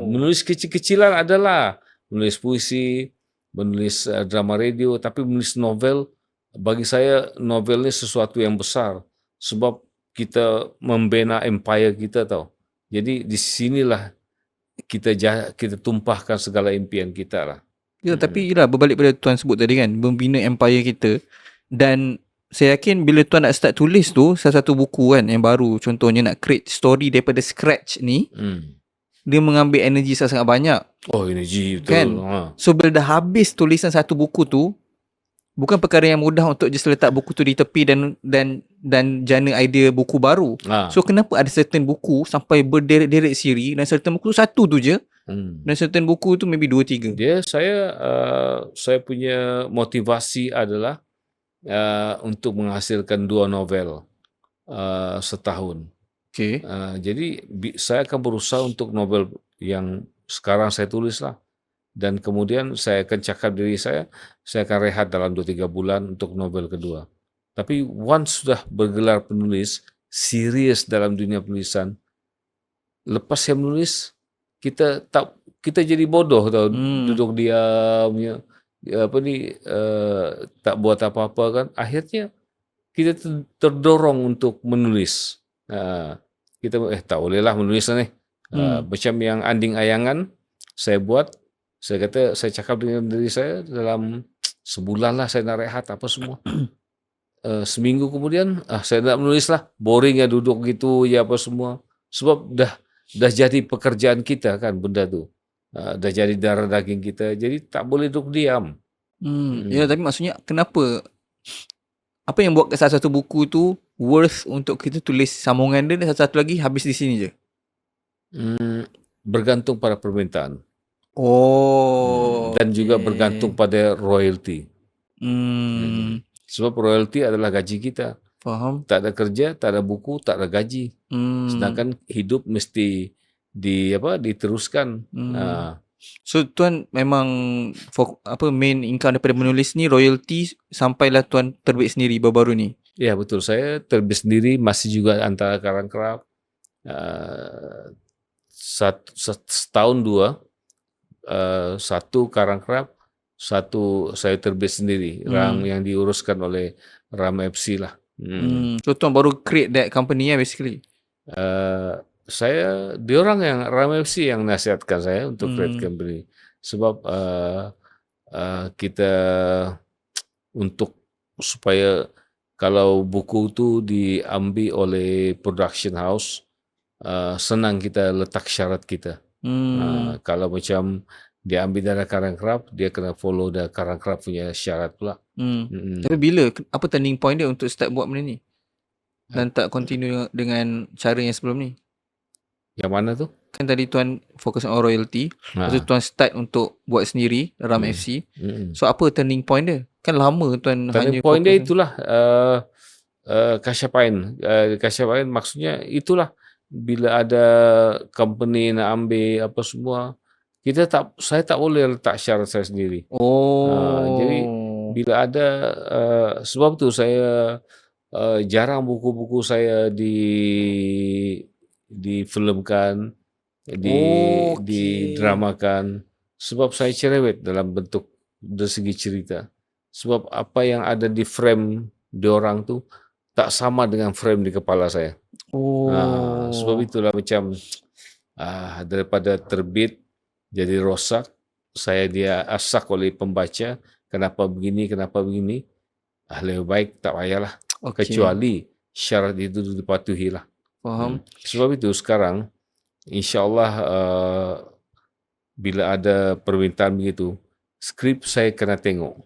Menulis kecil-kecilan adalah. Menulis puisi, menulis drama radio, tapi menulis novel, bagi saya novel ni sesuatu yang besar. Sebab kita membina empire kita tau. Jadi di sinilah kita tumpahkan segala impian kita lah. Ya, tapi ialah berbalik pada Tuan sebut tadi kan, membina empire kita. Dan saya yakin bila Tuan nak start tulis tu, salah satu buku kan yang baru, contohnya nak create story daripada scratch ni, dia mengambil energi sangat banyak. Energi betul. Kan? So bila dah habis tulisan satu buku tu, bukan perkara yang mudah untuk just letak buku tu di tepi dan jana idea buku baru. So kenapa ada certain buku sampai berderet-deret siri dan certain buku tu satu tu je dan certain buku tu maybe 2-3. Dia saya punya motivasi adalah untuk menghasilkan 2 novel setahun. Okay. Jadi saya akan berusaha untuk novel yang sekarang saya tulis lah. Dan kemudian saya akan cakap diri saya akan rehat dalam 2-3 bulan untuk novel kedua. Tapi once sudah bergelar penulis, serius dalam dunia penulisan, lepas saya menulis, kita jadi bodoh tau, duduk diam, tak buat apa-apa kan. Akhirnya kita terdorong untuk menulis. Kita tak bolehlah menulis lah ni. Macam yang Anding Ayangan saya buat. Saya kata, saya cakap dengan diri saya dalam sebulan lah saya nak rehat apa semua. Seminggu kemudian, saya nak menulis lah. Boring ya duduk gitu ya apa semua. Sebab dah jadi pekerjaan kita kan benda tu. Dah jadi darah daging kita. Jadi tak boleh duduk diam. Ya, tapi maksudnya kenapa? Apa yang buat salah satu buku tu worth untuk kita tulis sambungan dia dan satu lagi habis di sini je? Bergantung pada permintaan. Dan Okay. juga bergantung pada royalty. Sebab royalty adalah gaji kita. Faham. Tak ada kerja, tak ada buku, tak ada gaji. Sedangkan hidup mesti diteruskan. So tuan memang main income daripada menulis ni royalty sampailah tuan terbit sendiri baru-baru ni. Ya betul, saya terbit sendiri masih juga antara Karang Kraf. Setahun 2. Satu Karang Kraf, satu saya terbit sendiri. Yang diuruskan oleh Ram FC lah. So tuan baru create that company basically. Diorang yang Ram FC yang nasihatkan saya untuk create company. Sebab kita untuk supaya kalau buku tu diambil oleh production house, senang kita letak syarat kita. Kalau macam dia ambil dari Karang Kraf, dia kena follow the Karang Kraf punya syarat pula. Tapi bila, apa turning point dia untuk start buat benda ni? Dan tak continue dengan cara yang sebelum ni? Yang mana tu? Kan tadi tuan fokus on royalty, lepas tu tuan start untuk buat sendiri Ram FC. So apa turning point dia? Kan lama tuan turning hanya point dia fokus itulah Kasyapain. Kasyapain maksudnya itulah bila ada company nak ambil apa semua, saya tak boleh letak syarat saya sendiri. Jadi bila ada sebab tu saya jarang buku-buku saya difilmkan, didramakan, sebab saya cerewet dalam bentuk dari segi cerita. Sebab apa yang ada di frame diorang tu tak sama dengan frame di kepala saya. Sebab itulah macam daripada terbit jadi rosak, dia asak oleh pembaca, kenapa begini, lebih baik tak payahlah. Kecuali syarat itu dipatuhi lah. Faham. Sebab itu sekarang insyaAllah bila ada permintaan begitu, skrip saya kena tengok.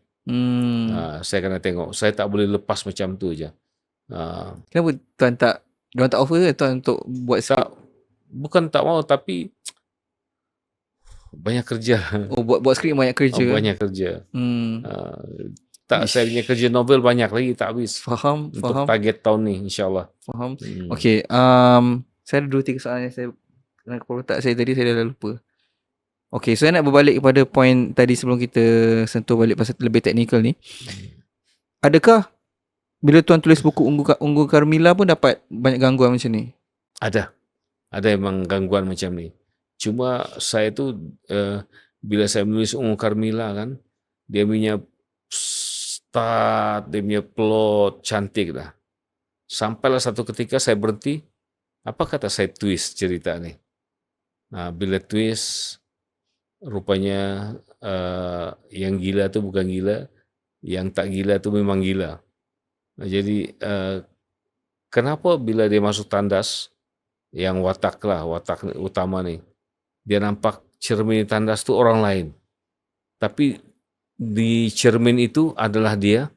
Saya tak boleh lepas macam tu je. Kenapa tuan diorang tak offer ke tuan untuk buat skrip? Bukan tak mau, tapi banyak kerja. Buat skrip banyak kerja. Banyak kerja. Saya punya kerja novel banyak lagi tak habis. Faham. Untuk target tahun ni insyaAllah. Faham. Okay. Saya ada 2-3 soalan yang saya kepala otak saya tadi, saya dah lupa. Okay, so saya nak berbalik kepada point tadi sebelum kita sentuh balik pasal lebih teknikal ni. Adakah bila tuan tulis buku Unggu Carmilla pun dapat banyak gangguan macam ni? Ada memang gangguan macam ni. Cuma saya tu bila saya menulis Unggu Carmilla kan, dia punya start, dia punya plot cantik dah. Sampailah satu ketika saya berhenti, apa kata saya twist cerita ni. Bila twist, rupanya yang gila tu bukan gila, yang tak gila tu memang gila. Jadi kenapa bila dia masuk tandas, yang watak utama ni, dia nampak cermin tandas tu orang lain. Tapi di cermin itu adalah dia,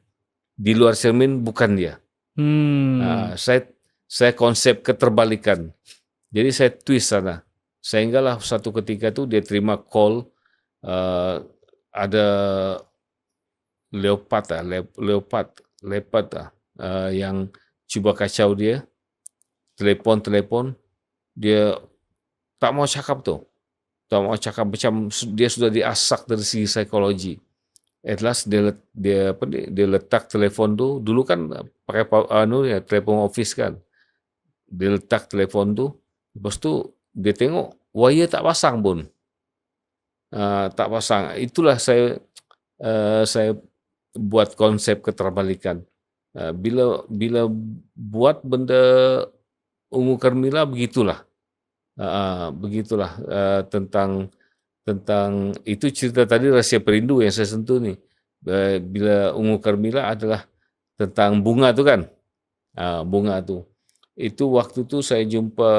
di luar cermin bukan dia. Saya konsep keterbalikan. Jadi saya twist sana. Sehinggalah satu ketika itu dia terima call, ada leopard yang cuba kacau dia, telepon, dia tak mau cakap macam dia sudah diasak dari segi psikologi. At last dia letak telefon tu, dulu kan pakai telefon office kan. Dia letak telefon tu, lepas tu dia tengok wire tak pasang pun. Tak pasang. Itulah saya buat konsep keterbalikan. Bila buat benda ungu kermila begitulah. Tentang itu cerita tadi Rahsia Perindu yang saya sentuh ni. Bila ungu kermila adalah tentang bunga tu kan. Bunga tu. Itu waktu tu saya jumpa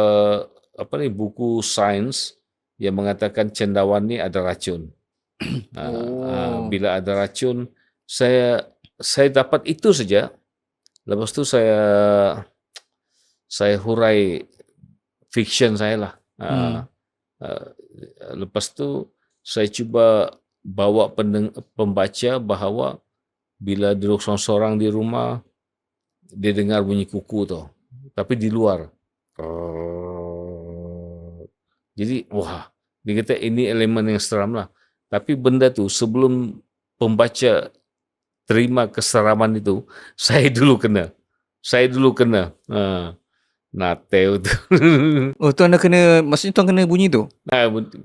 buku sains yang mengatakan cendawan ni ada racun. Bila ada racun, saya dapat itu saja. Lepas tu saya hurai fiction saya lah. Lepas tu saya cuba bawa pembaca bahawa bila duduk seorang-seorang di rumah, dia dengar bunyi kuku tu, tapi di luar. Jadi dia kata ini elemen yang seram lah. Tapi benda tu sebelum pembaca terima keseraman itu, saya dulu kena. Nateo tu. Oh, tuan dah kena, maksudnya tuan kena bunyi tu?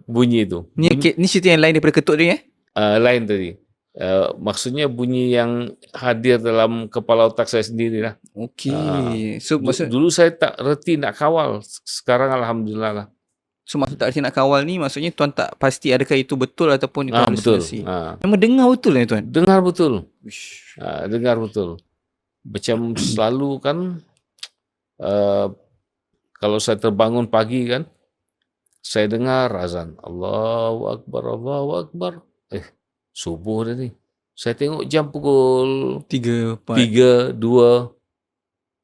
Bunyi tu. Ni cerita yang lain daripada ketuk ni lain tadi. Maksudnya bunyi yang hadir dalam kepala otak saya sendiri lah. Okey. So dulu saya tak reti nak kawal. Sekarang alhamdulillah lah. So maksud tak reti nak kawal ni, maksudnya tuan tak pasti adakah itu betul ataupun itu halusinasi. Betul. Memang dengar betul ni tuan? Dengar betul. Dengar betul. Macam selalu kan, kalau saya terbangun pagi kan, saya dengar azan. Allahu Akbar, Allahu Akbar. Subuh dah ni. Saya tengok jam pukul 3, 2.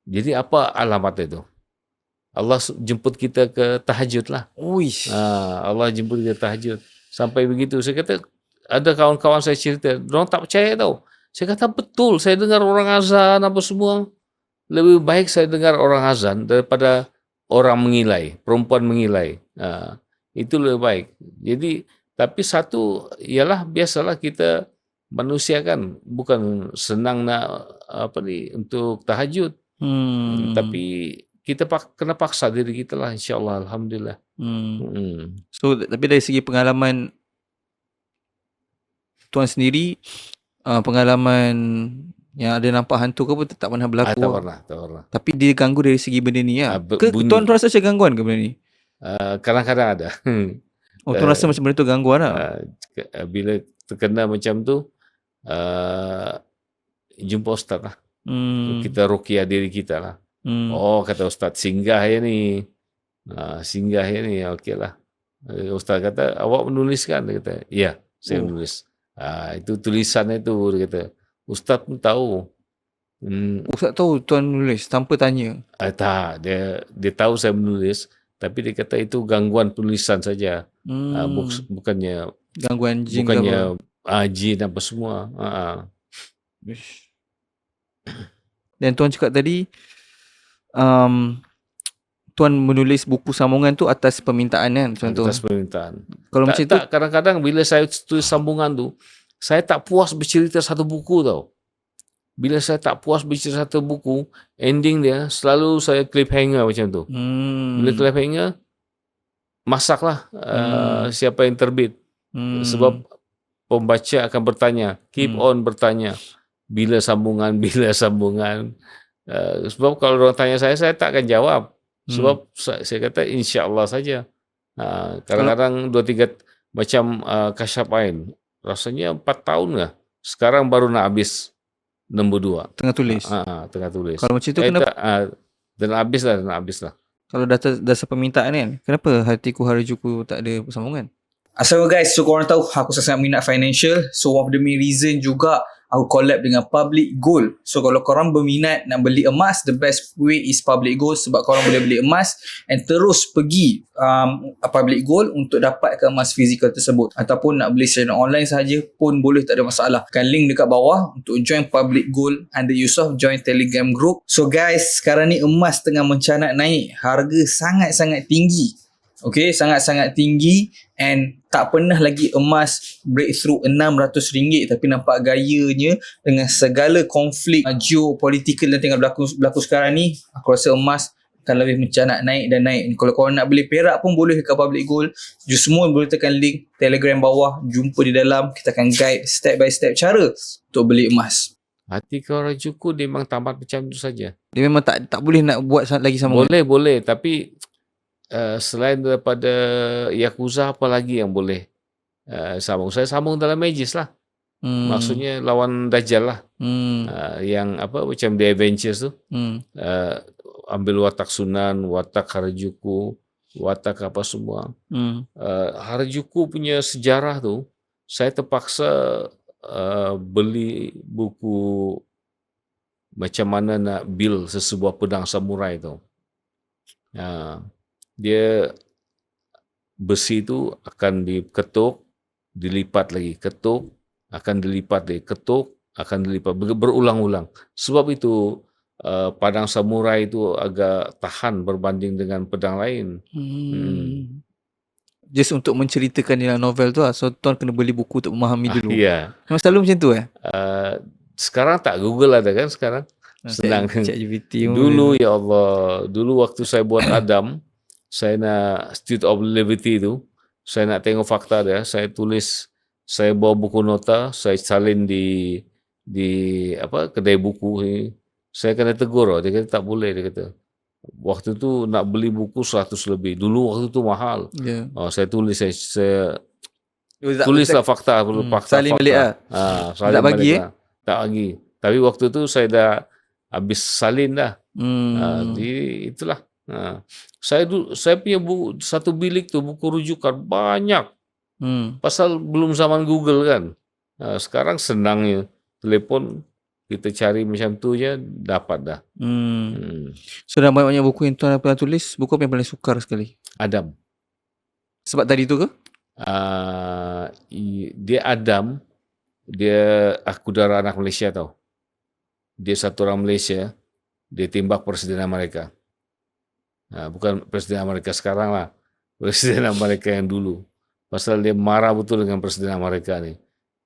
Jadi apa alamat itu? Allah jemput kita ke tahajud lah. Allah jemput kita tahajud. Sampai begitu. Saya kata, ada kawan-kawan saya cerita, mereka tak percaya tau. Saya kata betul, saya dengar orang azan apa semua. Lebih baik saya dengar orang azan daripada orang mengilai, perempuan mengilai. Itu lebih baik. Jadi, tapi satu ialah biasalah kita manusia kan bukan senang nak untuk tahajud. Tapi kita kena paksa diri kita lah, insyaAllah, alhamdulillah. So tapi dari segi pengalaman tuan sendiri, pengalaman yang ada nampak hantu ke pun tak pernah berlaku? Tak pernah. Tapi dia ganggu dari segi benda ni lah. Tuan rasa macam gangguan ke benda ni? Kadang-kadang ada. Tuan rasa macam benda tu gangguan lah? Bila terkena macam tu, jumpa ustaz lah. Kita ruqyah diri kita lah. Kata ustaz, singgah ya ni. Okey lah. Ustaz kata, awak menuliskan? Dia kata, ya, saya menulis. Itu tulisannya tu, dia kata. Ustaz pun tahu. Ustaz tahu tuan menulis tanpa tanya? Tak, dia tahu saya menulis. Tapi dia kata itu gangguan tulisan saja. Bukannya gangguan jin, bukannya jin apa semua. Dan tuan cakap tadi, tuan menulis buku sambungan tu atas permintaan kan? Atas permintaan. Kalau macam tu, kadang-kadang bila saya tulis sambungan tu, saya tak puas bercerita satu buku tau. Bila saya tak puas bercerita satu buku, ending dia selalu saya cliffhanger macam tu. Bila cliffhanger, masaklah siapa yang terbit. Sebab pembaca akan bertanya, keep on bertanya, bila sambungan. Sebab kalau orang tanya saya tak akan jawab. Sebab saya kata insya-Allah saja. Kadang-kadang 2-3 macam Kasyaf Ain. Rasanya 4 tahun lah. Sekarang baru nak habis nombor 2. Tengah tulis. Tengah tulis. Kalau macam tu kenapa? Dan habis lah. Kalau dasar permintaan kan, kenapa Hatiku Harajuku tak ada sambungan? So guys, so korang tahu aku sangat minat financial. So one of the main reason juga aku collab dengan Public Gold. So kalau korang berminat nak beli emas, the best way is Public Gold, sebab korang boleh beli emas and terus pergi Public Gold untuk dapatkan emas fizikal tersebut, ataupun nak beli secara online sahaja pun boleh, tak ada masalah. Kan link dekat bawah untuk join Public Gold under Yusof, join Telegram group. So guys, sekarang ni emas tengah mencanak naik, harga sangat-sangat tinggi. Okay, sangat-sangat tinggi, and tak pernah lagi emas breakthrough RM600, tapi nampak gayanya dengan segala konflik geopolitikal yang tengah berlaku sekarang ni, aku rasa emas akan lebih mencanak naik dan naik. Kalau korang nak beli perak pun boleh dekat Public Gold. Semua boleh tekan link Telegram bawah, jumpa di dalam, kita akan guide step by step cara untuk beli emas. Hati kau Rajuku dia memang tamat macam tu saja. Dia memang tak boleh nak buat lagi sama. Boleh, tapi selain daripada Yakuza, apa lagi yang boleh sambung? Saya sambung dalam Magis lah. Maksudnya lawan Dajjal lah. Yang apa, macam The Adventures tu. Ambil watak Sunan, watak Harajuku, watak apa semua. Harajuku punya sejarah tu, saya terpaksa beli buku macam mana nak build sesebuah pedang samurai tu. Dia besi tu akan diketuk, dilipat lagi, ketuk, akan dilipat lagi, ketuk, akan dilipat, berulang-ulang. Sebab itu padang samurai itu agak tahan berbanding dengan pedang lain. Just untuk menceritakan dalam novel tu lah. So tuan kena beli buku untuk memahami dulu. Ya. Memang selalu macam tu Sekarang tak, Google ada kan sekarang. Senang. ChatGPT dulu ya Allah, dulu waktu saya buat Adam, saya nak Statue of Liberty tu, saya nak tengok fakta dia, saya tulis, saya bawa buku nota, saya salin di apa kedai buku ni. Saya kena tegur, dia kata tak boleh, dia kata. Waktu tu nak beli buku 100 lebih. Dulu waktu tu mahal. Yeah. Saya tulis, saya tulislah fakta, salin balik lah. Tak bagi tak bagi. Tapi waktu tu saya dah habis salin dah. Jadi itulah. Saya punya satu bilik tu buku rujukan banyak. Pasal belum zaman Google kan. Sekarang senangnya telefon kita cari macam tu je dapat dah. So dah banyak buku yang tuan pernah tulis, buku apa yang paling sukar sekali? Adam. Sebab tadi tu ke? Dia Adam, dia Akudara anak Malaysia tau. Dia satu orang Malaysia, dia tembak Presiden Amerika. Bukan Presiden Amerika sekarang lah, Presiden Amerika yang dulu. Pasal dia marah betul dengan Presiden Amerika ni.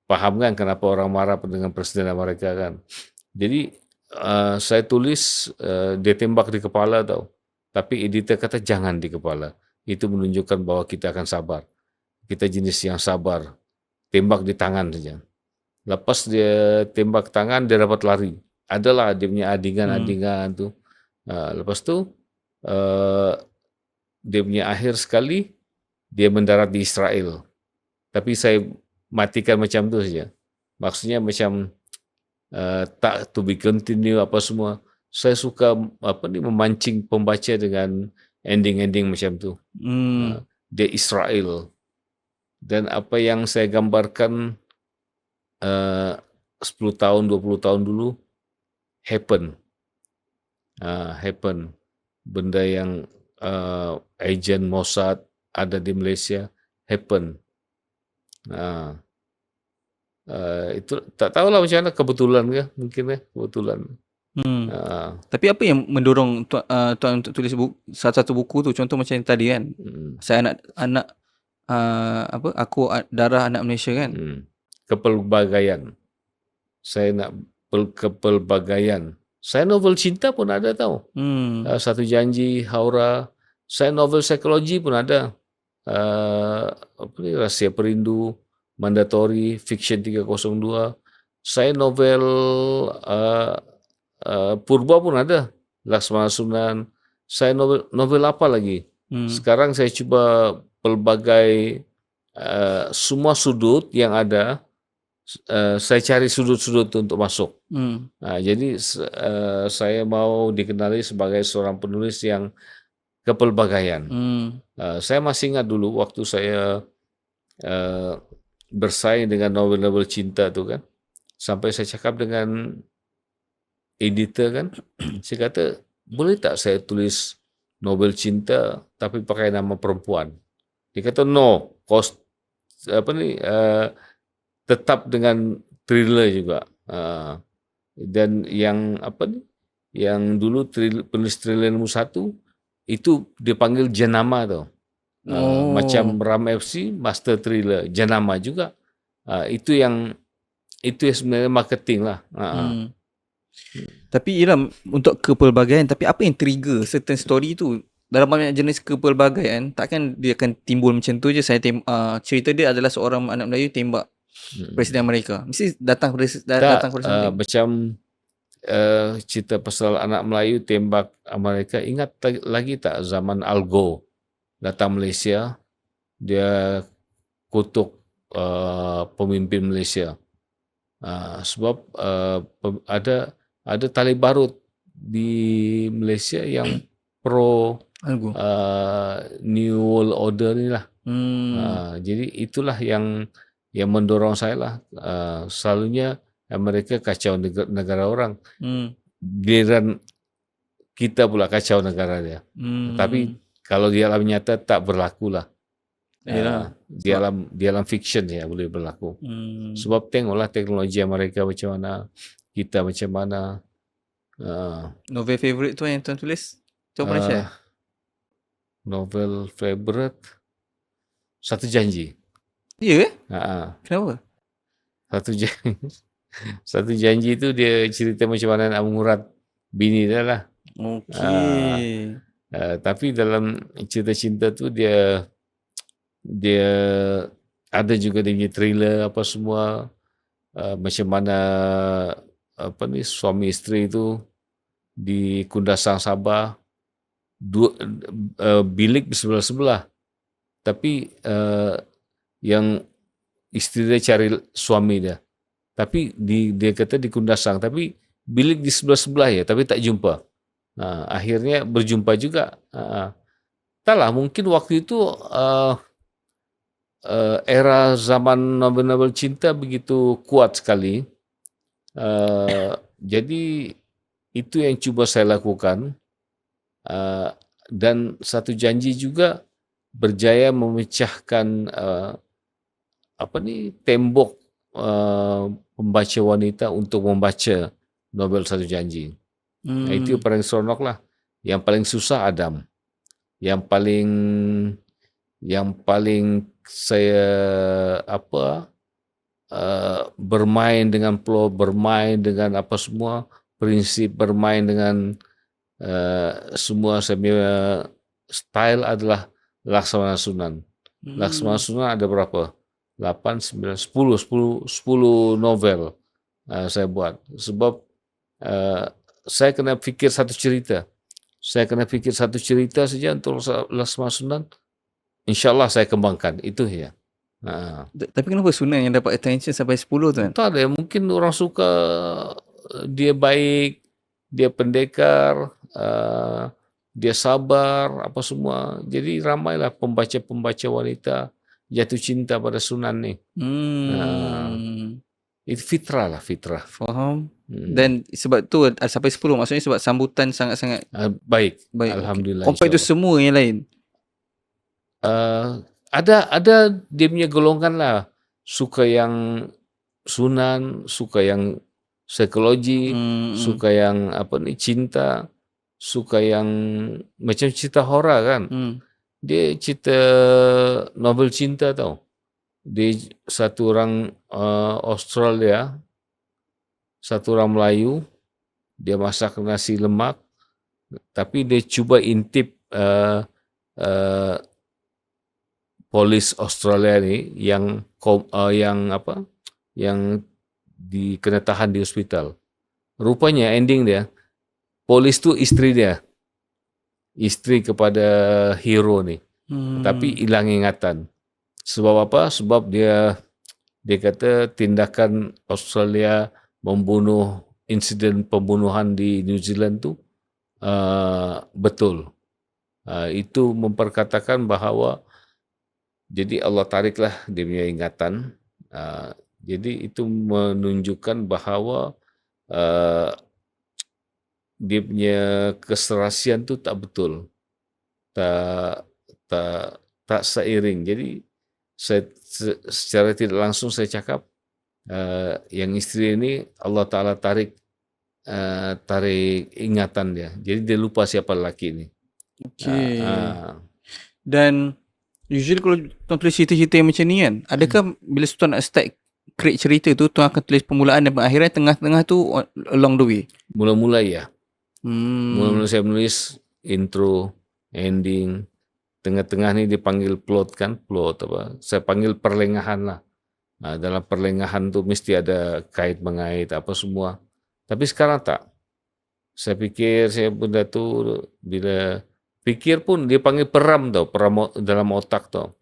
Faham kan kenapa orang marah dengan Presiden Amerika kan? Jadi saya tulis dia tembak di kepala tau. Tapi editor kata jangan di kepala. Itu menunjukkan bahwa kita akan sabar. Kita jenis yang sabar. Tembak di tangan saja. Lepas dia tembak tangan, dia dapat lari. Adalah dia punya adingan-adingan tu. Lepas tu dia punya akhir sekali dia mendarat di Israel. Tapi saya matikan macam tu saja. Maksudnya macam tak to be continue apa semua. Saya suka memancing pembaca dengan ending-ending macam tu. Dia Israel. Dan apa yang saya gambarkan 10 tahun, 20 tahun dulu happen. Benda yang agent Mossad ada di Malaysia happen. Itu tak tahulah macam mana, kebetulan ke mungkin kebetulan. Tapi apa yang mendorong tuan untuk tulis satu buku tu, contoh macam yang tadi kan. Saya anak aku darah anak Malaysia kan. Kepelbagaian. Saya nak kepelbagaian. Saya novel cinta pun ada tau. Satu Janji, Haura. Saya novel psikologi pun ada. Rahsia Perindu, Mandatory, Fiction 302. Saya novel Purba pun ada. Laksmana Sunan. Saya novel apa lagi? Sekarang saya cuba pelbagai semua sudut yang ada. Saya cari sudut-sudut untuk masuk. Jadi saya mau dikenali sebagai seorang penulis yang kepelbagaian. Saya masih ingat dulu waktu saya uh, bersaing dengan novel-novel cinta tu kan. Sampai saya cakap dengan editor kan, saya kata, boleh tak saya tulis novel cinta tapi pakai nama perempuan? Dia kata, no, tetap dengan thriller juga. Dan yang yang dulu penulis thriller nombor 1 itu dipanggil jenama tau. Macam Ram FC Master Thriller, jenama juga. Itu yang sebenarnya marketing lah. Tapi Ilham, untuk kepelbagaian, tapi apa yang trigger certain story tu? Dalam banyak jenis kepelbagaian, takkan dia akan timbul macam tu je. Cerita dia adalah seorang anak Melayu tembak Presiden Amerika. Mesti datang Tak, something. macam cerita pasal anak Melayu tembak Amerika. Ingat lagi tak zaman Algo datang Malaysia, dia kutuk pemimpin Malaysia. Sebab ada tali barut di Malaysia yang pro New World Order ni lah. Jadi itulah yang mendorong saya lah. Selalunya Amerika kacau negara orang. Giliran kita pula kacau negara dia. Tapi kalau di alam nyata tak berlaku lah. Di alam fiction ya boleh berlaku. Sebab tengoklah teknologi Amerika macam mana, kita macam mana. Novel favorite tu yang tuan tulis? Cuba pernah share? Novel favorite Satu Janji. Ya ke? Kenapa? Satu Janji tu dia cerita macam mana nak mengurat bini dia lah. Okey. Tapi dalam cerita cinta tu dia ada juga dia punya thriller apa semua, macam mana suami isteri tu di Kundasang Sabah, bilik bersebelah-sebelah, tapi yang isteri dia cari suami dia, tapi dia kata di Kundasang, tapi bilik di sebelah-sebelah ya, tapi tak jumpa. Akhirnya berjumpa juga. Taklah, mungkin waktu itu era zaman novel-novel cinta begitu kuat sekali. Jadi itu yang cuba saya lakukan. Dan Satu Janji juga berjaya memecahkan tembok pembaca wanita untuk membaca novel Satu Janji. Itu yang paling seronok lah. Yang paling susah Adam. Yang paling saya bermain dengan plot, bermain dengan apa semua prinsip, bermain dengan semua saya style adalah Laksamana Sunan. Laksamana Sunan ada berapa? 8, 9, 10 novel saya buat. Sebab saya kena fikir satu cerita. Saya kena fikir satu cerita saja untuk Laksamana Sunan. InsyaAllah saya kembangkan. Itu ya. Tapi kenapa Sunan yang dapat attention sampai 10 tu kan? Tak ada. Mungkin orang suka dia baik, dia pendekar, dia sabar, apa semua. Jadi ramailah pembaca-pembaca wanita jatuh cinta pada Sunan ni. Itu fitrah lah, fitrah. Faham. Dan sebab tu sampai 10, maksudnya sebab sambutan sangat-sangat baik. Alhamdulillah. Compared tu semua yang lain. Ada dia punya golongan lah. Suka yang Sunan, suka yang psikologi, suka yang cinta, suka yang macam cerita horor kan. Dia cerita novel cinta tau. Dia satu orang Australia, satu orang Melayu, dia masak nasi lemak, tapi dia cuba intip polis Australia ni yang kena tahan di hospital. Rupanya ending dia, polis tu isteri dia. Isteri kepada hero ni. Tapi hilang ingatan. Sebab apa? Sebab dia kata tindakan Australia membunuh, insiden pembunuhan di New Zealand tu betul. Itu memperkatakan bahawa Jadi Allah tariklah dia punya ingatan. Jadi itu menunjukkan bahawa dia punya keserasian tu tak betul, tak tak tak seiring. Jadi secara tidak langsung saya cakap yang isteri ini Allah Taala tarik ingatan dia. Jadi dia lupa siapa lelaki ini. Okay. Dan usually kalau tuan tulis cerita-cerita yang macam ni kan, adakah bila tuan nak start create cerita tu, tuan akan tulis permulaan dan pengakhiran, tengah-tengah tu along the way? Mula-mula ya. Hmm. Mula-mula saya menulis intro, ending, tengah-tengah ni dipanggil plot kan, plot apa? Saya panggil perlengahan lah. Dalam perlengahan tu mesti ada kait-mengait apa semua. Tapi sekarang tak. Saya fikir benda tu bila fikir pun dia panggil peram tau, peram dalam otak tau.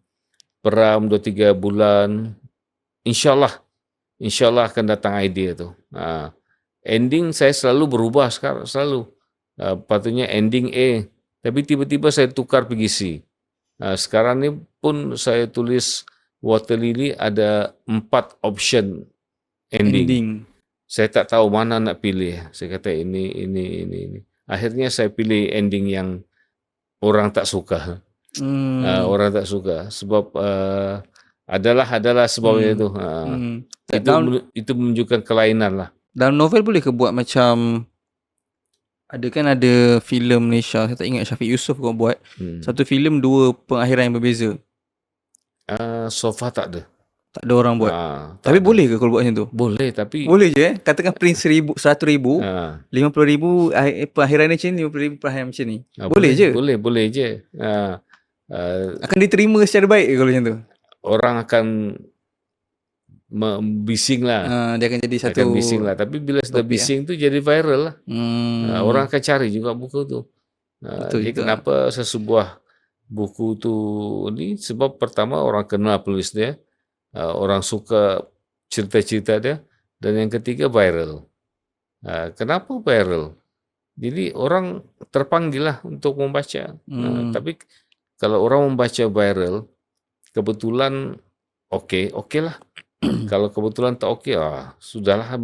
Peram 2-3 bulan, insyaAllah akan datang idea tu. Ending saya selalu berubah sekarang, selalu. Patutnya ending A, tapi tiba-tiba saya tukar pergi C. Sekarang ni pun saya tulis Water Lily ada 4 option ending. Saya tak tahu mana nak pilih. Saya kata ini. Akhirnya saya pilih ending yang orang tak suka. Orang tak suka sebab adalah sebabnya itu. Itu menunjukkan kelainan lah. Dalam novel boleh ke buat macam ada filem Malaysia, saya tak ingat, Syafiq Yusof kau buat. Satu filem 2 pengakhiran yang berbeza. So far tak ada. Tak ada orang buat. Tapi ada. Boleh ke kalau buat macam tu? Boleh, tapi boleh je Katakan print 100,000, 50,000 pengakhiran macam ni, 50,000 pengakhiran macam ni. Boleh je. Boleh je. Akan diterima secara baik ke kalau macam tu? Orang akan bising lah. Dia akan jadi satu. Akan bising lah. Tapi bila sudah bising tu jadi viral lah. Orang akan cari juga buku tu. Jadi kenapa sesebuah buku tu ni? Sebab pertama orang kenal penulis dia. Orang suka cerita-cerita dia. Dan yang ketiga viral. Kenapa viral? Jadi orang terpanggil lah untuk membaca. Tapi kalau orang membaca viral, kebetulan okey lah. Kalau kebetulan tak okey, sudahlah,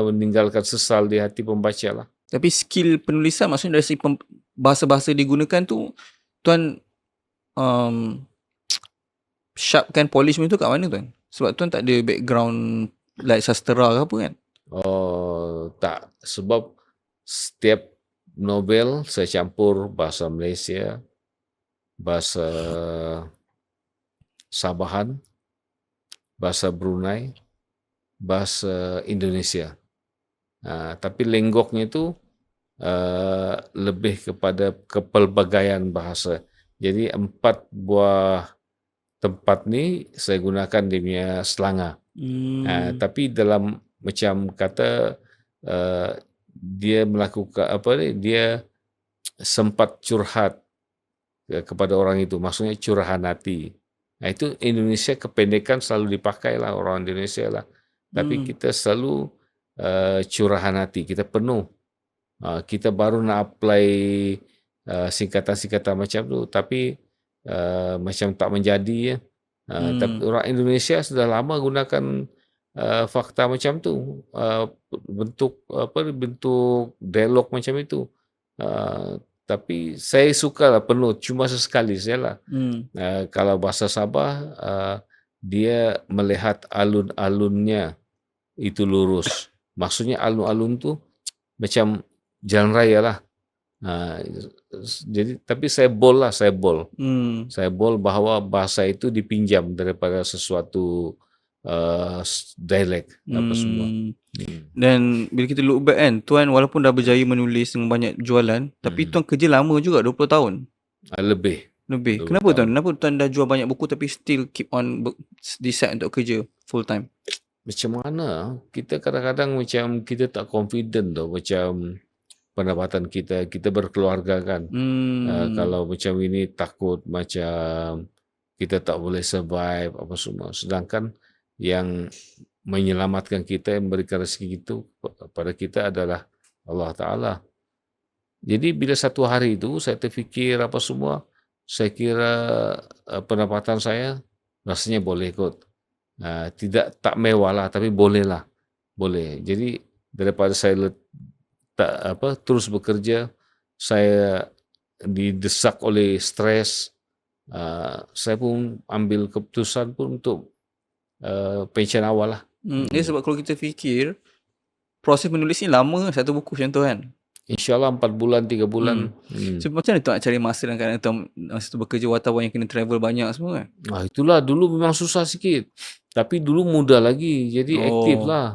meninggalkan sesal di hati pembaca lah. Tapi skill penulisan, maksudnya dari segi bahasa-bahasa digunakan tu, tuan sharpkan polish itu kat mana tuan? Sebab tuan tak ada background like sastera ke apa kan? Tak. Sebab setiap novel saya campur bahasa Malaysia, bahasa Sabahan, bahasa Brunei, bahasa Indonesia. Tapi lenggoknya itu lebih kepada kepelbagaian bahasa. Jadi 4 buah tempat ni saya gunakan dia punya selanga. Tapi dalam macam kata dia melakukan dia sempat curhat kepada orang itu, maksudnya curahan hati. Itu Indonesia kependekan selalu dipakai lah orang Indonesia lah. Tapi kita selalu curahan hati, kita penuh. Kita baru nak apply singkatan-singkatan macam tu, tapi macam tak menjadi ya. Tapi orang Indonesia sudah lama gunakan fakta macam tu, bentuk dialog macam itu. Tapi saya sukalah penuh, cuma sesekali sajalah. Kalau bahasa Sabah, dia melihat alun-alunnya itu lurus. Maksudnya alun-alun tu macam jalan raya lah. Jadi tapi saya bold. Saya bold bahawa bahasa itu dipinjam daripada sesuatu dialek apa semua. Dan bila kita look back kan, tuan walaupun dah berjaya menulis dengan banyak jualan, tapi tuan kerja lama juga, 20 tahun. Lebih. Kenapa tuan? Kenapa tuan dah jual banyak buku tapi still keep on decide untuk kerja full time? Macam mana? Kita kadang-kadang macam kita tak confident tau, macam pendapatan kita berkeluarga kan. Kalau macam ini takut macam kita tak boleh survive apa semua. Sedangkan yang menyelamatkan kita, yang memberikan rezeki itu pada kita adalah Allah Ta'ala. Jadi bila satu hari itu saya terfikir apa semua, saya kira pendapatan saya rasanya boleh kot. Tidak tak mewah lah, tapi boleh lah, boleh. Jadi daripada saya terus bekerja, saya didesak oleh stres, saya pun ambil keputusan pun untuk pension awal lah. Sebab kalau kita fikir proses menulis ni lama satu buku macam tu kan. InsyaAllah 4 bulan, 3 bulan. So, macam mana tu nak cari masa dalam keadaan masa tu bekerja wartawan yang kena travel banyak semua kan? Itulah dulu memang susah sikit. Tapi dulu mudah lagi. Jadi aktif lah.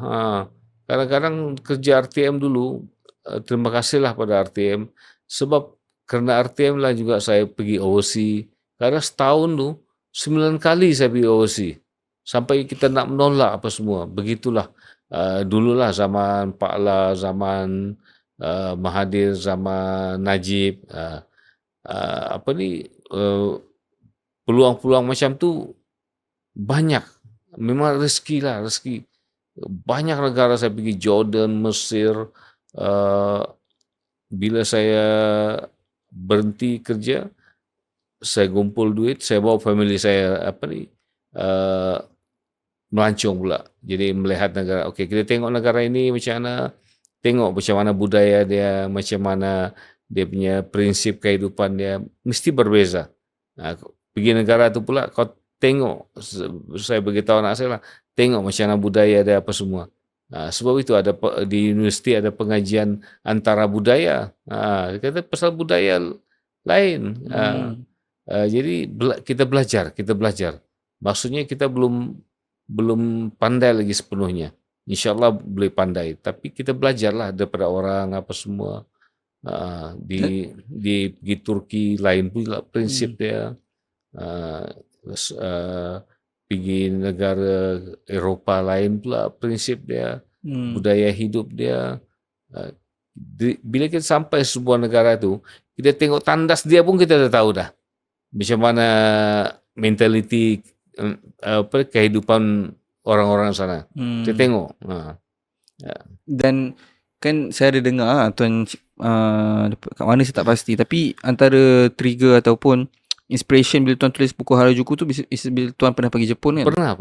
Kadang-kadang kerja RTM dulu, terima kasihlah pada RTM. Sebab kerana RTM lah juga saya pergi overseas. Karena setahun tu 9 kali saya pergi overseas. Sampai kita nak menolak apa semua. Begitulah. Dululah zaman Pak La, zaman Mahathir, zaman Najib. Peluang-peluang macam tu banyak. Memang rezeki lah, rezeki. Banyak negara saya pergi, Jordan, Mesir. Bila saya berhenti kerja, saya kumpul duit, saya bawa family saya melancong pula. Jadi melihat negara, okey, kita tengok negara ini macam mana, tengok macam mana budaya dia, macam mana dia punya prinsip kehidupan dia, mesti berbeza. Pergi negara tu pula, kau tengok, saya beritahu anak saya lah, tengok macam mana budaya dia apa semua. Sebab itu ada di universiti ada pengajian antara budaya. Dia kata pasal budaya lain. Jadi kita belajar. Maksudnya kita belum pandai lagi sepenuhnya. InsyaAllah boleh pandai. Tapi kita belajarlah daripada orang apa semua. Di pergi Turki lain pula prinsip dia. Pergi negara Eropah lain pula prinsip dia. Budaya hidup dia. Bila kita sampai sebuah negara tu, kita tengok tandas dia pun kita dah tahu dah. Macam mana mentaliti kehidupan orang-orang sana. Kita tengok. Dan kan saya ada dengar tuan kat mana saya tak pasti, tapi antara trigger ataupun inspiration bila tuan tulis buku Harajuku tu bila tuan pernah pergi Jepun kan? Pernah.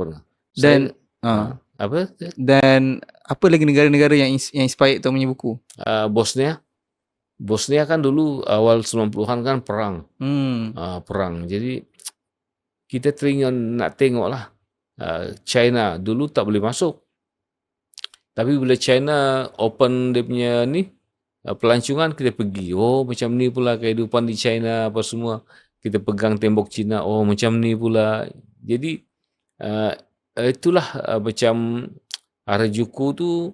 Dan apa? Dan apa lagi negara-negara yang inspired tuan punya buku? Bosnia kan dulu awal 90-an kan perang. Perang. Jadi kita teringat nak tengok lah. China dulu tak boleh masuk. Tapi bila China open dia punya pelancongan, kita pergi. Oh, macam ni pula kehidupan di China apa semua. Kita pegang tembok China. Oh, macam ni pula. Jadi itulah macam Harajuku tu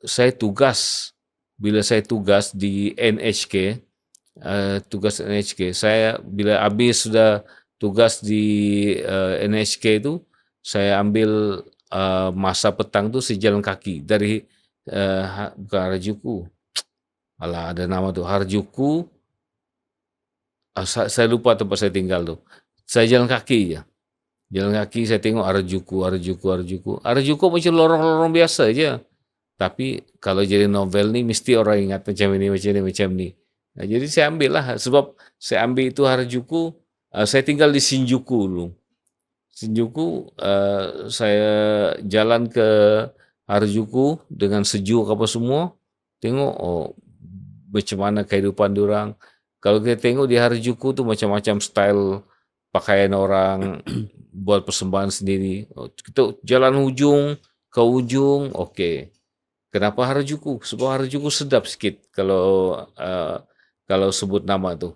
saya tugas. Bila saya tugas di NHK, saya bila habis sudah tugas di NHK tu, saya ambil masa petang tu saya jalan kaki dari bukan Harajuku. Alah, ada nama tu Harajuku. Saya lupa tempat saya tinggal tu. Saya jalan kaki je. Jalan kaki saya tengok Harajuku. Harajuku macam lorong-lorong biasa je. Tapi kalau jadi novel ni mesti orang ingat macam ni. Jadi saya ambil lah. Sebab saya ambil itu Harajuku. Saya tinggal di Shinjuku dulu. Shinjuku, saya jalan ke Harajuku dengan sejuk apa semua. Tengok macam mana kehidupan diorang. Kalau kita tengok di Harajuku tu macam-macam style pakaian orang, buat persembahan sendiri. Kita jalan ujung ke ujung, okey. Kenapa Harajuku? Sebab Harajuku sedap sikit kalau sebut nama tu.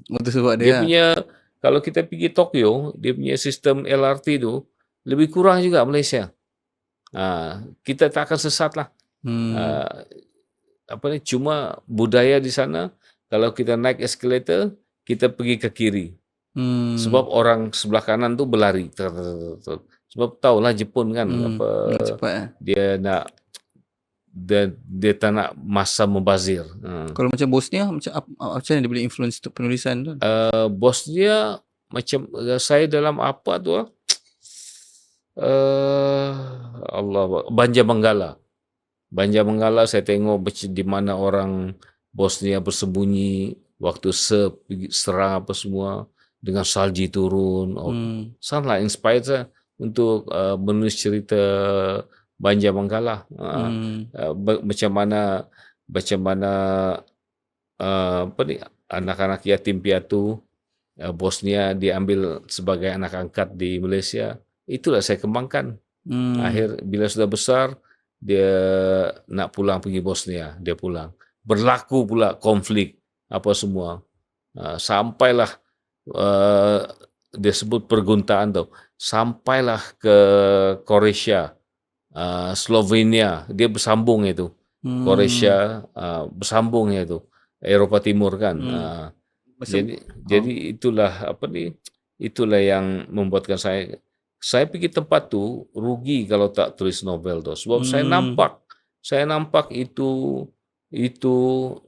Untuk sebab dia punya, kalau kita pergi Tokyo, dia punya sistem LRT tu lebih kurang juga Malaysia. Kita tak akan sesat lah. Cuma budaya di sana, kalau kita naik escalator, kita pergi ke kiri. Sebab orang sebelah kanan tu berlari. Sebab tahulah Jepun kan cepat, dia nak dia tak nak masa membazir. Kalau macam Bosnia, macam mana dia boleh influence untuk penulisan tu? Bosnia macam saya dalam apa tu Banja Benggala saya tengok di mana orang Bosnia bersembunyi waktu serang apa semua. dengan salji turun. Sangatlah inspired saya untuk menulis cerita Banja Bangkalah. Macam mana apa ni, anak-anak yatim piatu Bosnia diambil sebagai anak angkat di Malaysia. Itulah saya kembangkan. Akhir bila sudah besar, dia nak pulang pergi Bosnia, dia pulang. Berlaku pula konflik apa semua. Sampailah dia sebut perguntaan tu. Sampailah ke Croatia, Slovenia, dia bersambung itu. Croatia bersambung itu. Eropah Timur kan. Jadi itulah apa ni? Itulah yang membuatkan saya pergi tempat tu rugi kalau tak tulis novel tu. Sebab saya nampak itu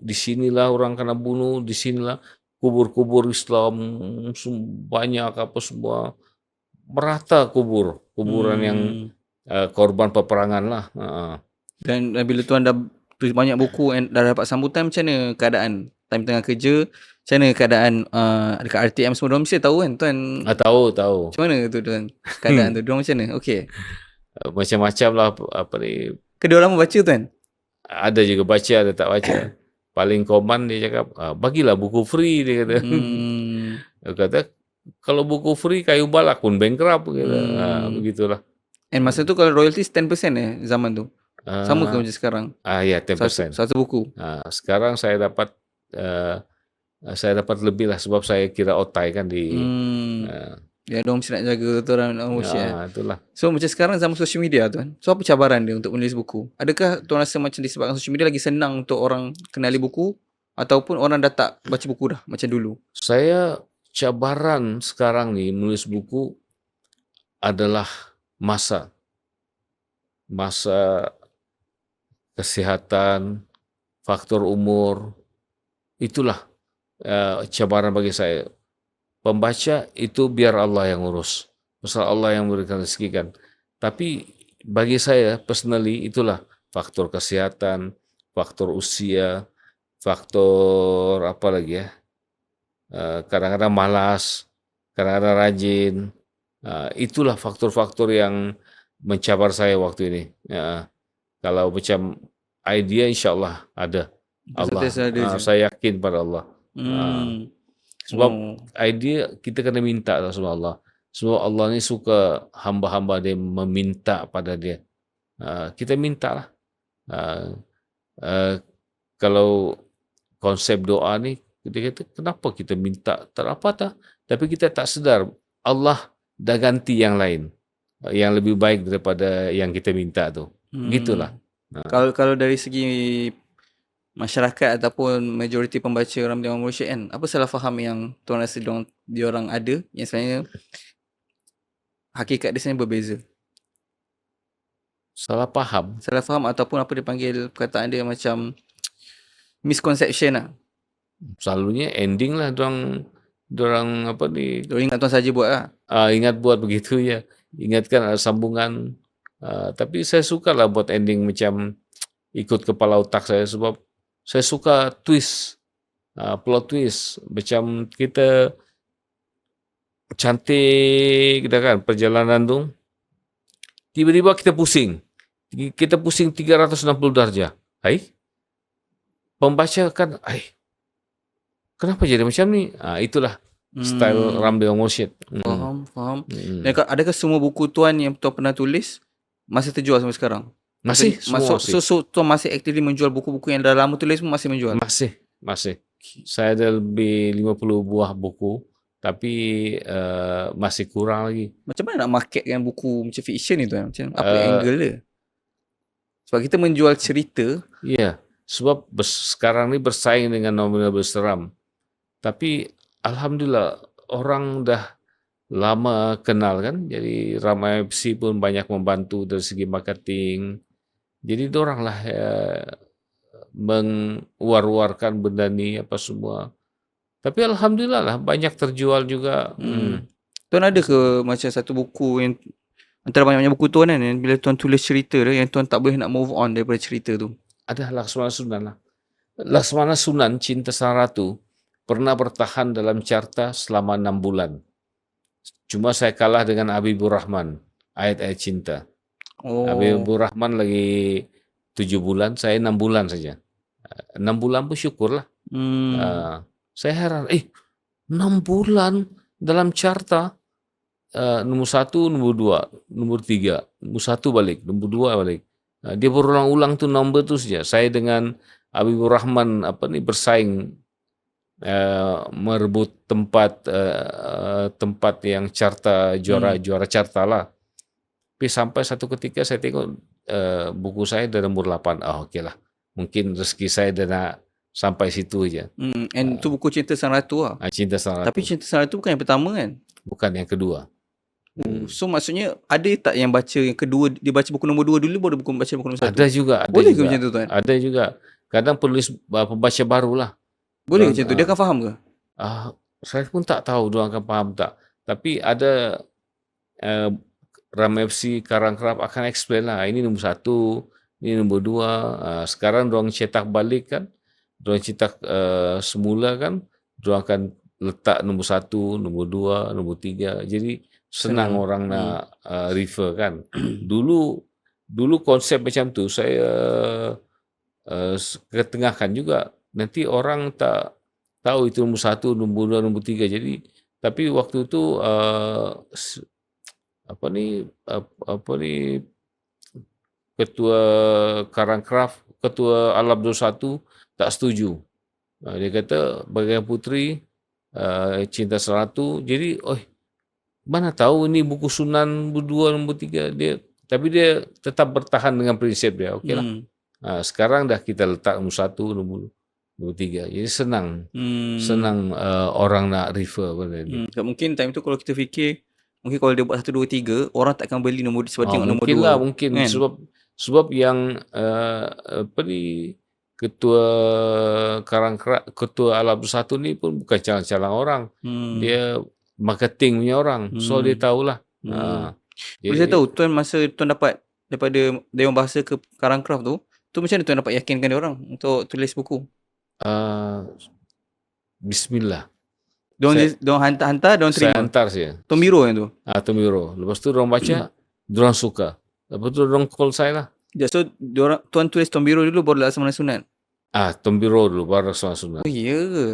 di sinilah orang kena bunuh, di sinilah kubur-kubur Islam banyak apa semua, merata kuburan yang korban peperangan lah. Dan bila tuan dah tulis banyak buku and dah dapat sambutan, macam mana keadaan time tengah kerja? Macam mana keadaan dekat RTM semua? Diorang mesti tahu kan tuan? Tahu. Macam mana tu tuan? Keadaan tu diorang macam mana? Okey. Macam-macam lah apa ni. Kedua orang baca tuan? Ada juga baca, ada tak baca. Paling common dia cakap, bagilah buku free, dia kata. Dia kata, kalau buku free kayu balak pun bankrupt. Begitulah. And masa tu kalau royalties 10% zaman tu? Sama ke macam sekarang? Ya, 10%. Satu buku. Sekarang saya dapat lebih lah sebab saya kira otai kan di Ya, diorang mesti nak jaga tu orang itulah. So macam sekarang zaman social media tuan, so apa cabaran dia untuk menulis buku? Adakah tuan rasa macam disebabkan social media lagi senang untuk orang kenali buku, ataupun orang dah tak baca buku dah macam dulu? Saya cabaran sekarang ni menulis buku adalah masa kesihatan, faktor umur. Itulah cabaran bagi saya. Pembaca itu biar Allah yang urus. Pasal Allah yang memberikan rezeki kan. Tapi bagi saya personally itulah faktor kesihatan, faktor usia, faktor apa lagi ya. Kadang-kadang malas, kadang-kadang rajin. Itulah faktor-faktor yang mencabar saya waktu ini. Kalau macam idea insya-Allah ada. Allah. Saya yakin pada Allah. Sebab idea kita kena minta sama Allah. Sebab Allah ni suka hamba-hamba dia meminta pada dia. Kita mintalah. Kalau konsep doa ni, kita kata kenapa kita minta tak apa tak. Tapi kita tak sedar Allah dah ganti yang lain. Yang lebih baik daripada yang kita minta tu. Gitulah. Kalau dari segi masyarakat ataupun majoriti pembaca orang Dewan Malaysia kan, apa salah faham yang tuan rasa diorang ada yang sebenarnya hakikat dia sebenarnya berbeza? Salah faham ataupun apa dipanggil perkataan dia macam misconception lah. Selalunya ending lah diorang apa ni. Diorang ingat tuan saja buat lah. Ingat buat begitu ya. Ingatkan ada sambungan. Tapi saya suka lah buat ending macam ikut kepala otak saya sebab saya suka twist, plot twist. Macam kita cantik dah kan perjalanan tu. Tiba-tiba kita pusing. Kita pusing 360 darjah. Pembaca kan, kenapa jadi macam ni? Itulah style Ramli Mursyid. Faham. Adakah semua buku tuan yang tuan pernah tulis masih terjual sampai sekarang? Masih. So tuan masih actively menjual buku-buku yang dah lama tulis pun masih menjual? Masih. Saya ada lebih 50 buah buku. Tapi masih kurang lagi. Macam mana nak marketkan buku macam fiction ni tuan? Macam apa angle dia? Sebab kita menjual cerita. Ya. Sebab sekarang ni bersaing dengan novel seram. Tapi Alhamdulillah orang dah lama kenal kan. Jadi Ramai FC pun banyak membantu dari segi marketing. Jadi diorang lah menguar-uarkan benda ni apa semua. Tapi Alhamdulillah lah banyak terjual juga. Tuan ada ke macam satu buku yang antara banyak-banyak buku tuan kan, bila tuan tulis cerita dia yang tuan tak boleh nak move on daripada cerita tu? Ada Laksmana Sunan lah. Laksmana Sunan Cinta Sang Ratu. pernah bertahan dalam carta selama 6 bulan. Cuma saya kalah dengan Habibur Rahman, ayat-ayat cinta. Habibur Rahman lagi 7 bulan, saya 6 bulan saja. 6 bulan pun syukurlah. Saya heran, 6 bulan dalam carta, nomor 1, nomor 2, nomor 3, nomor 1 balik, nomor 2 balik. Dia berulang-ulang tuh nombor tu saja. Saya dengan Habibur Rahman bersaing merebut tempat yang carta juara carta lah. Tapi sampai satu ketika saya tengok buku saya dah nomor 8. Okey lah. Mungkin rezeki saya dah nak sampai situ aja. And tu buku Cinta Sang Ratu lah. Cinta Sang Ratu. Tapi Cinta Sang Ratu bukan yang pertama kan? Bukan yang kedua. So maksudnya ada tak yang baca yang kedua, dia baca buku nombor 2 dulu baru baca buku nombor 1? Ada juga. Boleh ke macam tu tuan? Ada juga. Kadang penulis pembaca baru lah. Boleh ke macam tu? Dia akan faham ke? Saya pun tak tahu dia akan faham tak. Tapi ada Ram FC Karangkraf akan explain lah. Ini nombor 1, ini nombor 2. Sekarang diorang cetak balik kan. Diorang cetak semula kan. Diorang akan letak nombor 1, nombor 2, nombor 3. Jadi senang orang nak refer kan. Dulu konsep macam tu saya ketengahkan juga. Nanti orang tak tahu itu nombor 1, nombor 2, nombor 3. Jadi tapi waktu tu ketua Karangkraf, ketua Alam 21 tak setuju. Dia kata Bagai Putri Cinta Sang Ratu. Jadi mana tahu ini buku Sunan nombor 2, nombor 3. Tapi dia tetap bertahan dengan prinsip dia. Okeylah. Sekarang dah kita letak nombor 1, nombor 3. Jadi senang orang nak refer pada dia. Mungkin time tu kalau kita fikir, mungkin kalau dia buat 1, 2, 3, orang tak akan beli nombor sebab tengok nombor 2. Mungkin kan? Sebab yang ketua Karangkraf, ketua Alam 1 ni pun bukan calang-calang orang. Dia marketing punya orang. So dia tahulah. Boleh saya tahu tuan masa tuan dapat daripada Dewan Bahasa ke Karangkraf tu macam mana tuan dapat yakinkan dia orang untuk tulis buku? Bismillah. Diorang hantar, diorang terima. Saya hantar saja. Tom Biro yang tu. Tom Biro. Lepas tu diorang baca, diorang suka. Lepas tu diorang call saya lah. So tuan tulis Tom Biro dulu baru Laksamana Sunat. Tom Biro dulu baru Laksamana Sunat. Oh ya ke?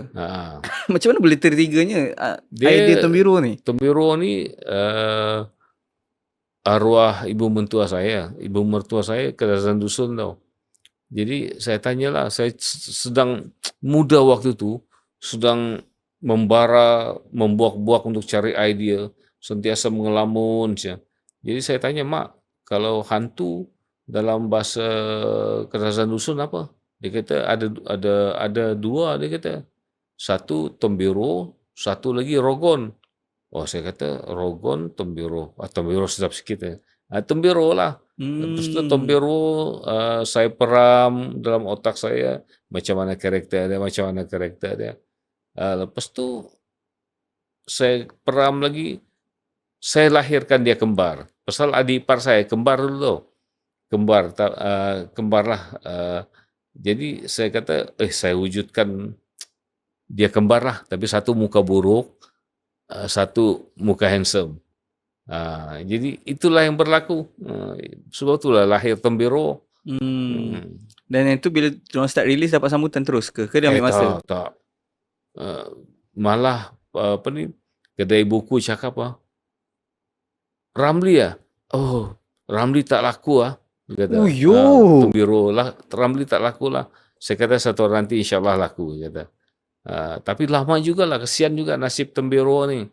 Macam mana boleh tertiganya idea Tom Biro ni? Tom Biro ni arwah ibu mertua saya Kadazan Dusun tau. Jadi saya tanyalah, saya sedang muda waktu tu, sedang membara, membuak-buak untuk cari idea, sentiasa mengelamun. Jadi saya tanya, Mak, kalau hantu dalam bahasa Kadazan Dusun apa? Dia kata ada 2, dia kata. Satu Tombiro, satu lagi Rogon. Saya kata Rogon, Tombiro. Tombiro sedap sikit. Tombiro lah. Lepas tu Tombiro saya peram dalam otak saya macam mana karakter dia. Lepas tu saya peram lagi, saya lahirkan dia kembar. Pasal adik ipar saya kembar dulu tau. Kembar lah. Jadi saya kata, saya wujudkan dia kembar lah. Tapi satu muka buruk, satu muka handsome. Jadi itulah yang berlaku. Sebab itulah lahir Tombiro. Dan itu bila diorang start release dapat sambutan terus ke? Ke dia ambil masa? Tak. Malah kedai buku cakap Ramli Ramli tak laku dia kata. Tombiro lah, Ramli tak laku lah. Saya kata satu hari nanti insyaAllah laku, dia kata. Tapi lama juga lah, kesian juga nasib Tombiro ni.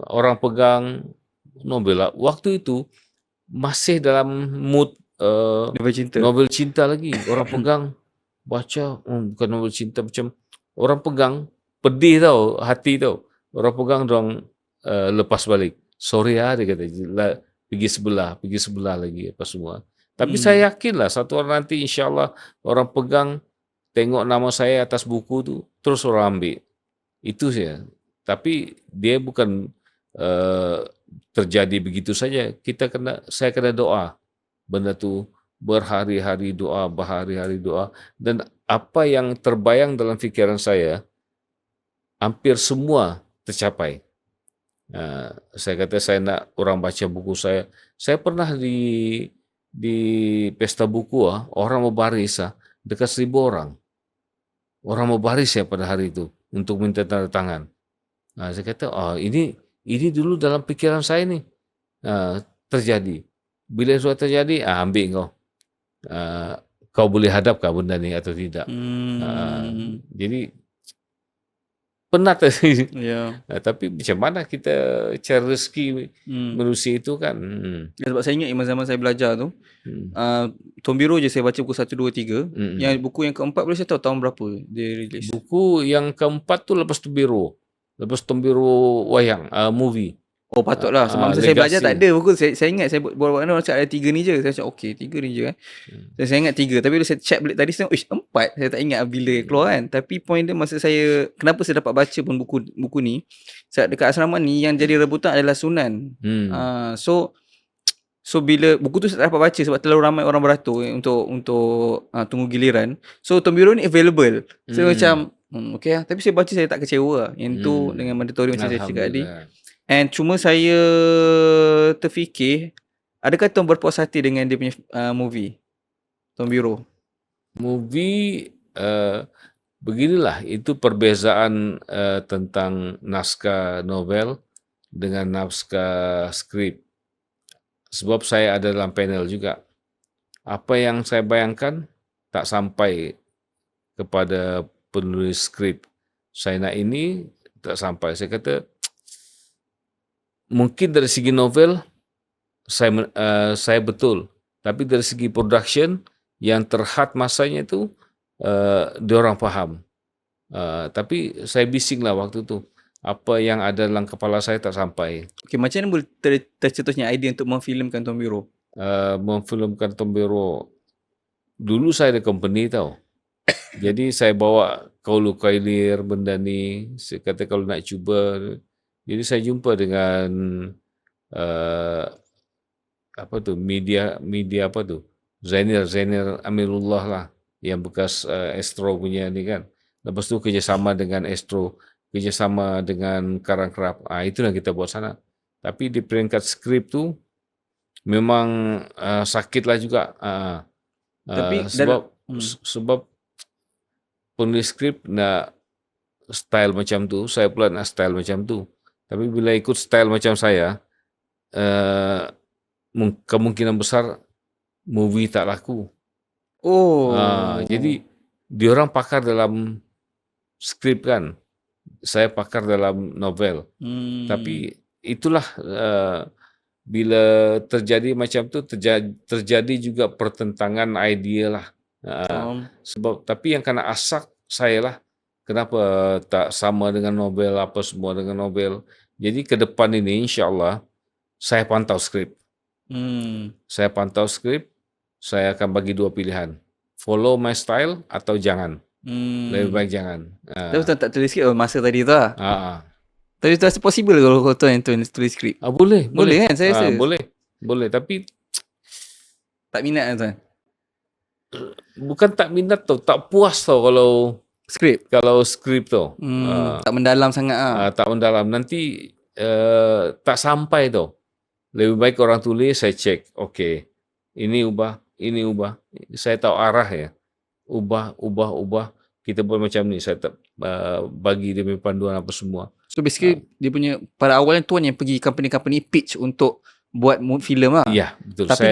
Orang pegang novel lah. Waktu itu masih dalam mood novel cinta lagi. Orang pegang baca, bukan novel cinta, macam orang pegang pedih tau, hati tau. Orang pegang dorang lepas balik. Sorry dia kata, pergi sebelah lagi apa semua. Tapi saya yakinlah satu hari nanti insyaAllah orang pegang, tengok nama saya atas buku tu, terus orang ambil. Itu saja. Tapi dia bukan terjadi begitu saja. Saya kena doa. Benda tu berhari-hari doa. Dan apa yang terbayang dalam fikiran saya, hampir semua tercapai. Saya kata saya nak orang baca buku saya. Saya pernah di pesta buku orang berbaris dekat 1,000 orang. Orang berbaris pada hari itu untuk minta tanda tangan. Saya kata, ini dulu dalam pikiran saya ni terjadi. Bila sudah terjadi, ambil kau. Kau boleh hadapkah benda ni atau tidak? Jadi penat tadi. Ya. Tapi macam mana kita cari rezeki manusia itu kan? Ya, sebab saya ingat zaman saya belajar tu, Tombiro je saya baca buku 1, 2, 3. Yang buku yang keempat boleh saya tahu tahun berapa dia release. Buku yang keempat tu lepas Tombiro. Lepas Tombiro wayang, movie. Oh patutlah. Sebab masa saya belajar tak ada buku. Saya ingat saya buat orang cakap ada 3 ni je. Saya cakap okey 3 ni je Saya ingat 3. Tapi bila saya check balik tadi saya tengok 4. Saya tak ingat bila keluar kan. Tapi point dia masa saya, kenapa saya dapat baca pun buku ni, sebab dekat asrama ni yang jadi rebutan adalah Sunan. So bila buku tu saya dapat baca sebab terlalu ramai orang beratur untuk tunggu giliran. So Tombiro ni available. So macam okey lah. Tapi saya baca saya tak kecewa lah. Yang tu dengan mandatory macam saya cakap tadi. And cuma saya terfikir, adakah Tom berpuas hati dengan dia punya movie Tombiro? Movie beginilah, itu perbezaan tentang naskah novel dengan naskah skrip. Sebab saya ada dalam panel juga. Apa yang saya bayangkan tak sampai kepada penulis skrip. Saya nak ini tak sampai. Saya kata mungkin dari segi novel saya betul, tapi dari segi production yang terhad masanya itu diorang faham. Tapi saya bising lah waktu tu. Apa yang ada dalam kepala saya tak sampai. Okey, macam mana boleh tercetusnya idea untuk memfilmkan Tombiro? Memfilmkan Tombiro, dulu saya ada company tau. Jadi saya bawa Kaulu Kailir benda ni. Saya kata kalau nak cuba. Jadi saya jumpa dengan media apa tu? Zainir Amirullah lah, yang bekas Astro punya ni kan. Lepas tu kerjasama dengan Astro, kerjasama dengan Karangkraf. Itulah kita buat sana. Tapi di peringkat skrip tu memang sakitlah juga. Tapi sebab penulis skrip nak style macam tu, saya pula nak style macam tu. Tapi bila ikut style macam saya, kemungkinan besar movie tak laku. Jadi diorang pakar dalam skrip kan, saya pakar dalam novel. Tapi itulah bila terjadi macam tu, terjadi juga pertentangan idea lah. Sebab tapi yang kena asak saya lah. Kenapa tak sama dengan novel, apa semua dengan novel. Jadi ke depan ini insya-Allah saya pantau skrip. Saya pantau skrip, saya akan bagi 2 pilihan. Follow my style atau jangan. Lebih baik jangan. Tapi tuan tak tulis skrip masa tadi tu lah. Tapi tu rasa possible kalau tuan tulis skrip? Boleh kan saya rasa. Boleh tapi tak minat kan tuan? Bukan tak minat tau, tak puas tau kalau skrip tu. Tak mendalam sangat tak mendalam. Nanti tak sampai tau. Lebih baik orang tulis, saya cek. Okey, ini ubah. Saya tahu arah ya. Ubah. Kita buat macam ni. Saya tak bagi dia punya panduan apa semua. So basically dia punya pada awalnya tuan yang pergi company pitch untuk buat filem lah. Ya, betul. Tapi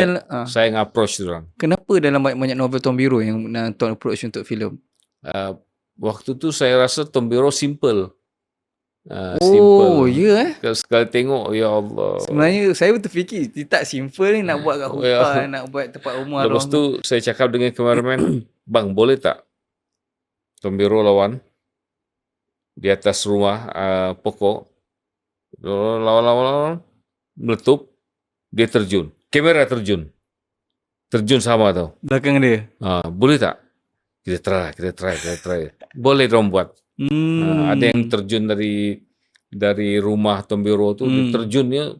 saya nge-approach orang. Kenapa dalam banyak novel Tombiro yang tuan approach untuk filem? Waktu tu saya rasa Tombiro simple. Sekali tengok, ya Allah. Sebenarnya saya terfikir tak simple ni nak buat kat hutan, nak buat tempat rumah. Lepas tu saya cakap dengan kameraman, bang boleh tak Tombiro lawan di atas rumah pokok, lawan meletup, dia terjun, kamera terjun sama tau belakang dia. Boleh tak kita try. Boleh dong buat. Ada yang terjun dari rumah Tombiro tu, dia terjunnya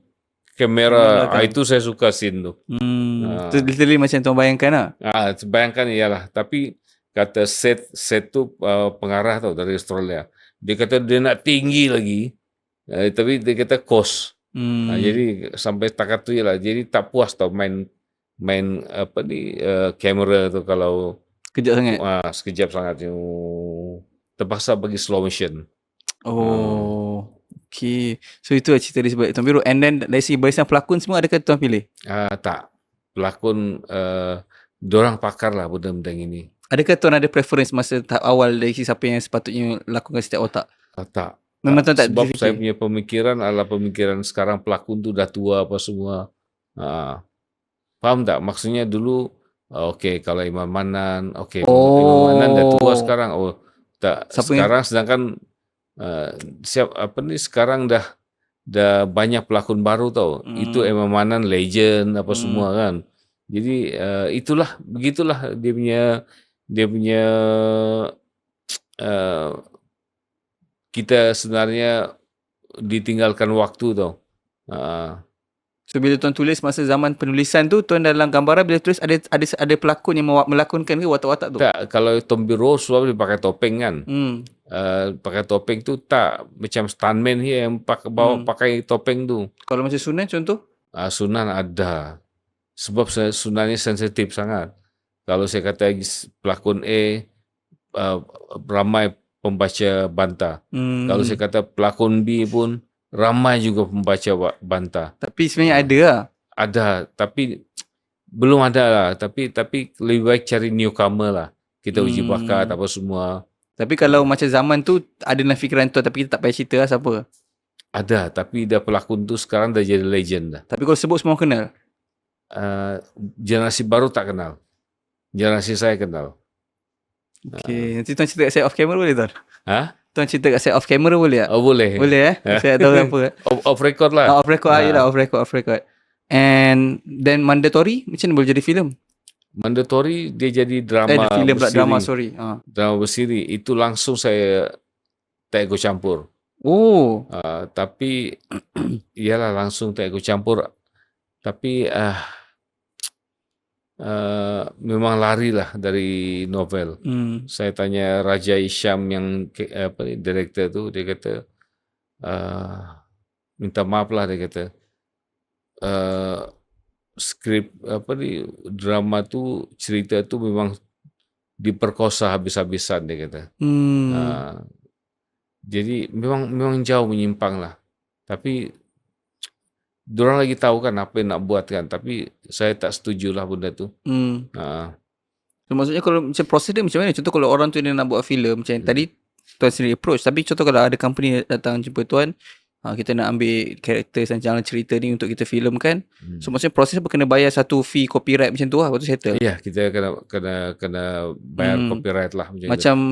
kamera. Itu saya suka scene tu. Itu literally macam tuan bayangkan lah. Bayangkan iyalah. Tapi kata set tu pengarah tau dari Australia. dia kata dia nak tinggi lagi, tapi dia kata kos. Jadi sampai takat tu je lah. Jadi tak puas tau main kamera tu kalau Kejap sangat. sekejap sangat. Terpaksa bagi slow motion. Okay. So itu lah cerita di sebalik Tuan Biru. And then dari segi barisan pelakon semua, adakah Tuan pilih? Tak. Pelakon, diorang pakar lah benda-benda ini. Adakah Tuan ada preference masa tahap awal dari siapa yang sepatutnya lakukan setiap otak? Tak. Memang Tuan tak Sebab terfikir? saya punya pemikiran adalah pemikiran sekarang pelakon tu dah tua apa semua. Faham tak? Maksudnya dulu, okey kalau Imam Manan, Imam Manan dah tua sekarang. Tak. Sekarang sedangkan sekarang dah banyak pelakon baru tau. Itu Imam Manan legend apa semua kan. Jadi begitulah dia punya kita sebenarnya ditinggalkan waktu tau. So bila Tuan tulis masa zaman penulisan tu, Tuan dalam gambaran bila tulis ada pelakon yang melakonkan ke watak-watak tu? Tak, kalau Tom Biro sebab dia pakai topeng kan. Pakai topeng tu tak macam stuntman yang pakai topeng tu. Kalau macam Sunan contoh? Sunan ada. Sebab Sunannya sensitif sangat. Kalau saya kata pelakon A, ramai pembaca bantah. Kalau saya kata pelakon B pun ramai juga pembaca bantah. Tapi sebenarnya ada lah. Ada, tapi belum ada lah. Tapi lebih baik cari newcomer lah. Kita uji bakat apa semua. Tapi kalau macam zaman tu ada dalam fikiran tu, tapi kita tak payah cerita lah siapa. Ada, tapi dah pelakon tu sekarang dah jadi legend dah. Tapi kalau sebut semua kenal? Generasi baru tak kenal. Generasi saya kenal. Okay, nanti Tuan cerita kat saya off camera boleh Tuan? Tuan cerita kat saya off camera boleh tak? Boleh. Boleh saya tak tahu apa. Off record lah. Off record yelah, off record. And then mandatory macam mana boleh jadi filem? Mandatory dia jadi drama filem pula, bersiri. drama sorry. Drama bersiri itu langsung saya tak ikut campur. Tapi iyalah langsung tak ikut campur. Tapi memang lari lah dari novel. Saya tanya Raja Isham yang director tu, dia kata minta maaf lah, dia kata skrip drama tu, cerita tu memang diperkosa habis-habisan, dia kata. Jadi memang jauh menyimpang lah. Tapi diorang lagi tahu kan apa yang nak buat kan. Tapi saya tak setuju lah benda tu. So, maksudnya kalau macam proses dia macam mana? Contoh kalau orang tu dia nak buat filem macam tadi Tuan sendiri approach. Tapi contoh kalau ada company datang jumpa Tuan, kita nak ambil karakter dan jalan cerita ni untuk kita filmkan. So maksudnya proses apa, kena bayar satu fee copyright macam tu lah, lepas tu settle? Ya, kita kena bayar copyright lah. Macam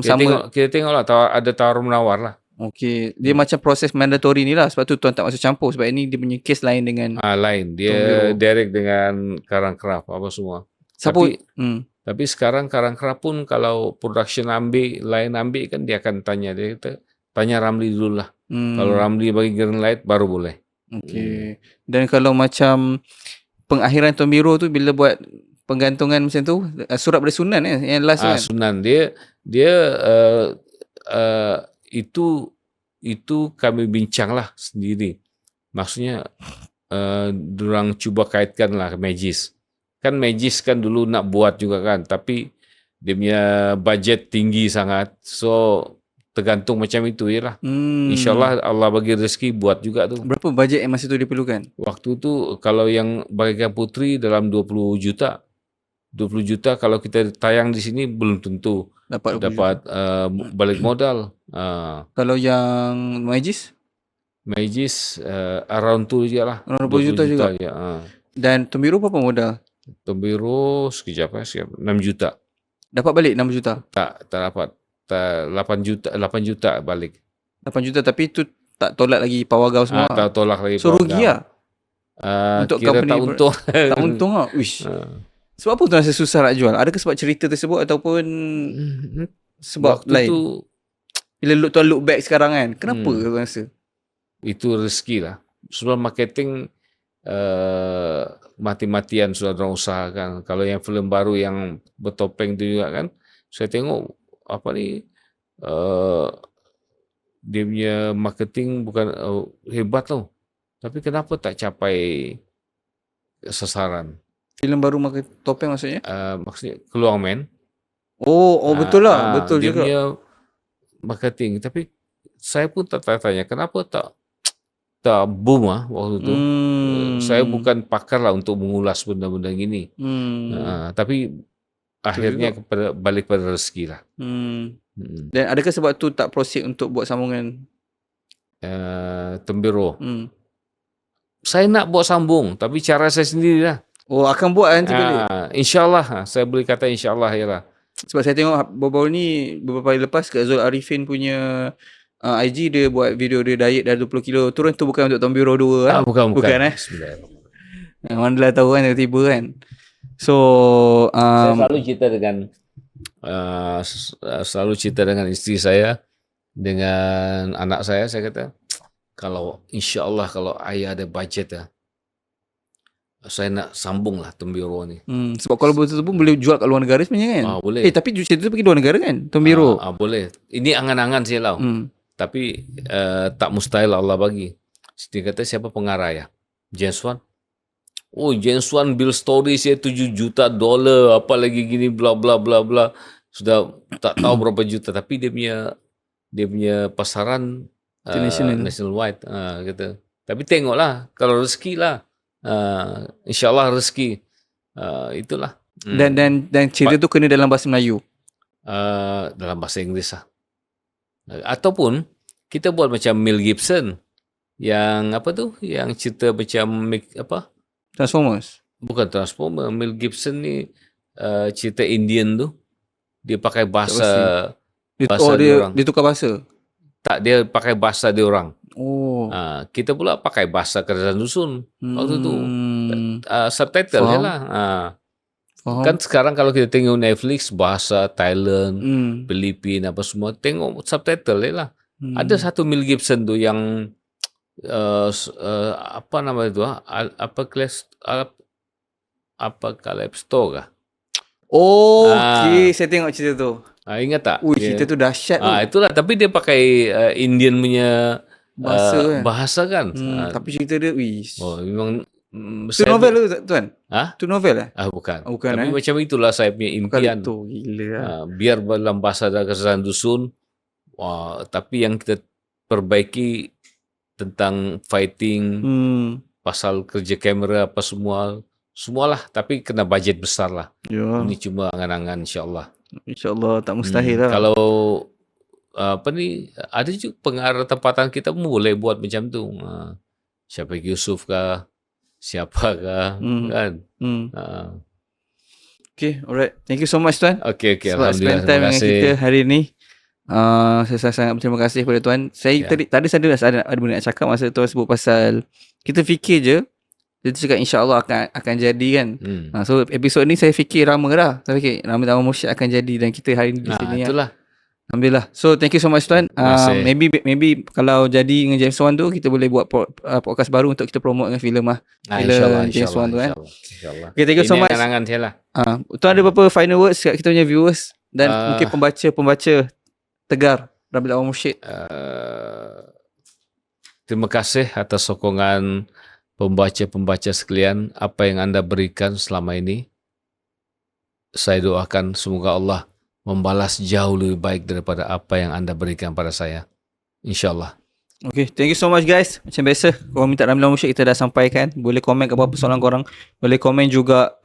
kita tengok lah, ada tawar-menawar lah. Okay, dia macam proses mandatory ni lah. Sebab tu Tuan tak masuk campur. Sebab ini dia punya case lain dengan lain. Dia direct dengan Karang Craft apa semua. Tapi sekarang Karang Craft pun kalau production lain ambil kan, dia akan tanya. Dia kata, tanya Ramli dulu lah. Kalau Ramli bagi green light baru boleh. Okay. Dan kalau macam pengakhiran Tom Biro tu bila buat penggantungan macam tu, surat dari Sunan yang last kan? Sunan dia itu kami bincang lah sendiri. Maksudnya dorang cuba kaitkan lah ke Magis. Kan Magis kan dulu nak buat juga kan, tapi dia punya budget tinggi sangat. So tergantung macam itu je lah. InsyaAllah Allah bagi rezeki buat juga tu. Berapa bajet yang masa tu diperlukan? Waktu tu kalau yang Bagaikan Putri dalam 20 juta. 20 juta kalau kita tayang di sini belum tentu dapat balik modal. Kalau yang Magis? Magis around tu je lah. Around 20 juta juga? Je. Dan Tom Biro berapa modal? Tom Biro sekejap 6 juta. Dapat balik 6 juta? Tak dapat. 8 juta balik. 8 juta tapi tu tak tolak lagi pawagau semua? Tak tolak lagi pawagau. So rugi lah? Untuk kira tak untung. Tak untung lah? Wish. Sebab apa tu rasa susah nak jual? Adakah sebab cerita tersebut ataupun sebab waktu lain? Tu, bila Tuan look back sekarang kan, kenapa Tuan rasa? Itu rezeki lah. Sebab marketing mati-matian sudah dorang usahakan. Kalau yang filem baru yang bertopeng tu juga kan, saya tengok dia punya marketing bukan hebat tau. Tapi kenapa tak capai sasaran? Filem baru makan topeng maksudnya? Maksudnya Keluang Man. Betul lah. Betul Dia juga. punya marketing. Tapi saya pun tak tanya kenapa tak boom waktu tu. Saya bukan pakar lah untuk mengulas benda-benda gini. Tapi akhirnya balik pada rezeki lah. Dan adakah sebab tu tak proceed untuk buat sambungan Tembiro? Saya nak buat sambung, tapi cara saya sendiri lah. Akan buat nanti balik. InsyaAllah. Saya boleh kata insyaAllah je lah. Sebab saya tengok baru-baru ni, beberapa hari lepas kat Zul Arifin punya IG, dia buat video dia diet dah 20 kilo turun. Tu bukan untuk Tombiro 2 Bukan. Mana lah tahu kan tiba-tiba kan. So saya selalu cerita dengan isteri saya, dengan anak saya kata, kalau insyaAllah kalau ayah ada budget saya nak sambung lah Tembiro ni. Sebab kalau betul pun boleh jual kat luar negara sebenarnya kan. Boleh. Tapi cerita tu pergi luar negara kan Tembiro. Boleh. Ini angan-angan saya lah. Tapi tak mustahil Allah bagi. Dia kata siapa pengarah ya? James Wan. James Wan bill story saya $7 juta, apa lagi gini bla bla bla bla. Sudah tak tahu berapa juta, tapi dia punya pasaran nationwide gitu. Tapi tengoklah kalau rezeki lah. InsyaAllah rezeki. Itulah. Dan cerita tu kena dalam bahasa Melayu. Dalam bahasa Inggeris lah. Ataupun kita buat macam Mel Gibson yang yang cerita macam Transformers. Bukan Transformers. Mel Gibson ni cerita Indian tu. Dia pakai bahasa dia tukar bahasa. Tak, dia pakai bahasa dia orang. Kita pula pakai bahasa kerajaan dusun. Waktu tu subtitle je lah. Kan sekarang kalau kita tengok Netflix, bahasa Thailand, Filipina apa semua, tengok subtitle je lah. Ada satu Mel Gibson tu yang apa nama itu? Apocalypto kah? Okey, saya tengok cerita tu. Ingat tak? Cerita tu dahsyat tu. Itulah, tapi dia pakai Indian punya bahasa kan. Tapi cerita dia memang tu novel tu tuan? Tu novel bukan. Bukan tapi macam itulah saya punya impian. Tu gila. Biar dalam bahasa kerajaan dusun, tapi yang kita perbaiki tentang fighting, pasal kerja kamera apa semualah, tapi kena budget besar lah. Ini cuma angan-angan insyaAllah. InsyaAllah tak mustahil lah. Kalau ada juga pengarah tempatan kita pun boleh buat macam tu. Syafiq Yusuf kah, siapa kah, kan? Okay, alright. Thank you so much tuan. Okay, sebab alhamdulillah. spend time dengan kita hari ni. Saya sangat berterima kasih kepada tuan. Saya tadi saya ada benda nak cakap masa tuan sebut pasal kita fikir je. Dia cakap insyaAllah akan jadi kan. So episod ni saya fikir Rama dah. Saya fikir Rama Dawah Mursyid akan jadi dan kita hari ni di sini. Itulah. Alhamdulillah. So thank you so much tuan. Maybe kalau jadi dengan James Wan tu, kita boleh buat podcast baru untuk kita promote dengan filem InsyaAllah. James Wan tu kan. InsyaAllah. Okay, thank you so much. Ini angan-angan saya lah. Tuan ada apa final words kat kita punya viewers dan mungkin pembaca tegar Rabi Dawah Mursyid? Terima kasih atas sokongan pembaca-pembaca sekalian. Apa yang anda berikan selama ini, saya doakan semoga Allah membalas jauh lebih baik daripada apa yang anda berikan pada saya. InsyaAllah. Okay, thank you so much guys. Macam biasa, korang minta Ramli Dawah Mursyid kita dah sampaikan. Boleh komen ke apa persoalan korang. Boleh komen juga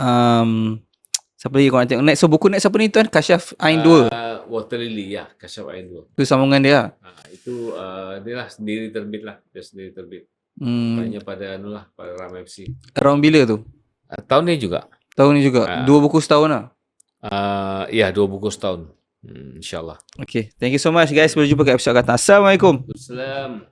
siapa lagi korang tengok next. So buku next apa ni tuan? Kasyaf Ain 2. Water Lily, ya. Kasyaf Ain 2. Itu sambungan dia. Itu dia lah sendiri terbit lah. Dia sendiri terbit. Banyak pada pada Ram FC. Around bila tu? Tahun ni juga. Tahun ni juga. 2 buku setahun lah. Ya, 2 buku setahun. InsyaAllah. Okay, thank you so much guys. Boleh jumpa kat episode akan datang. Assalamualaikum. Assalamualaikum.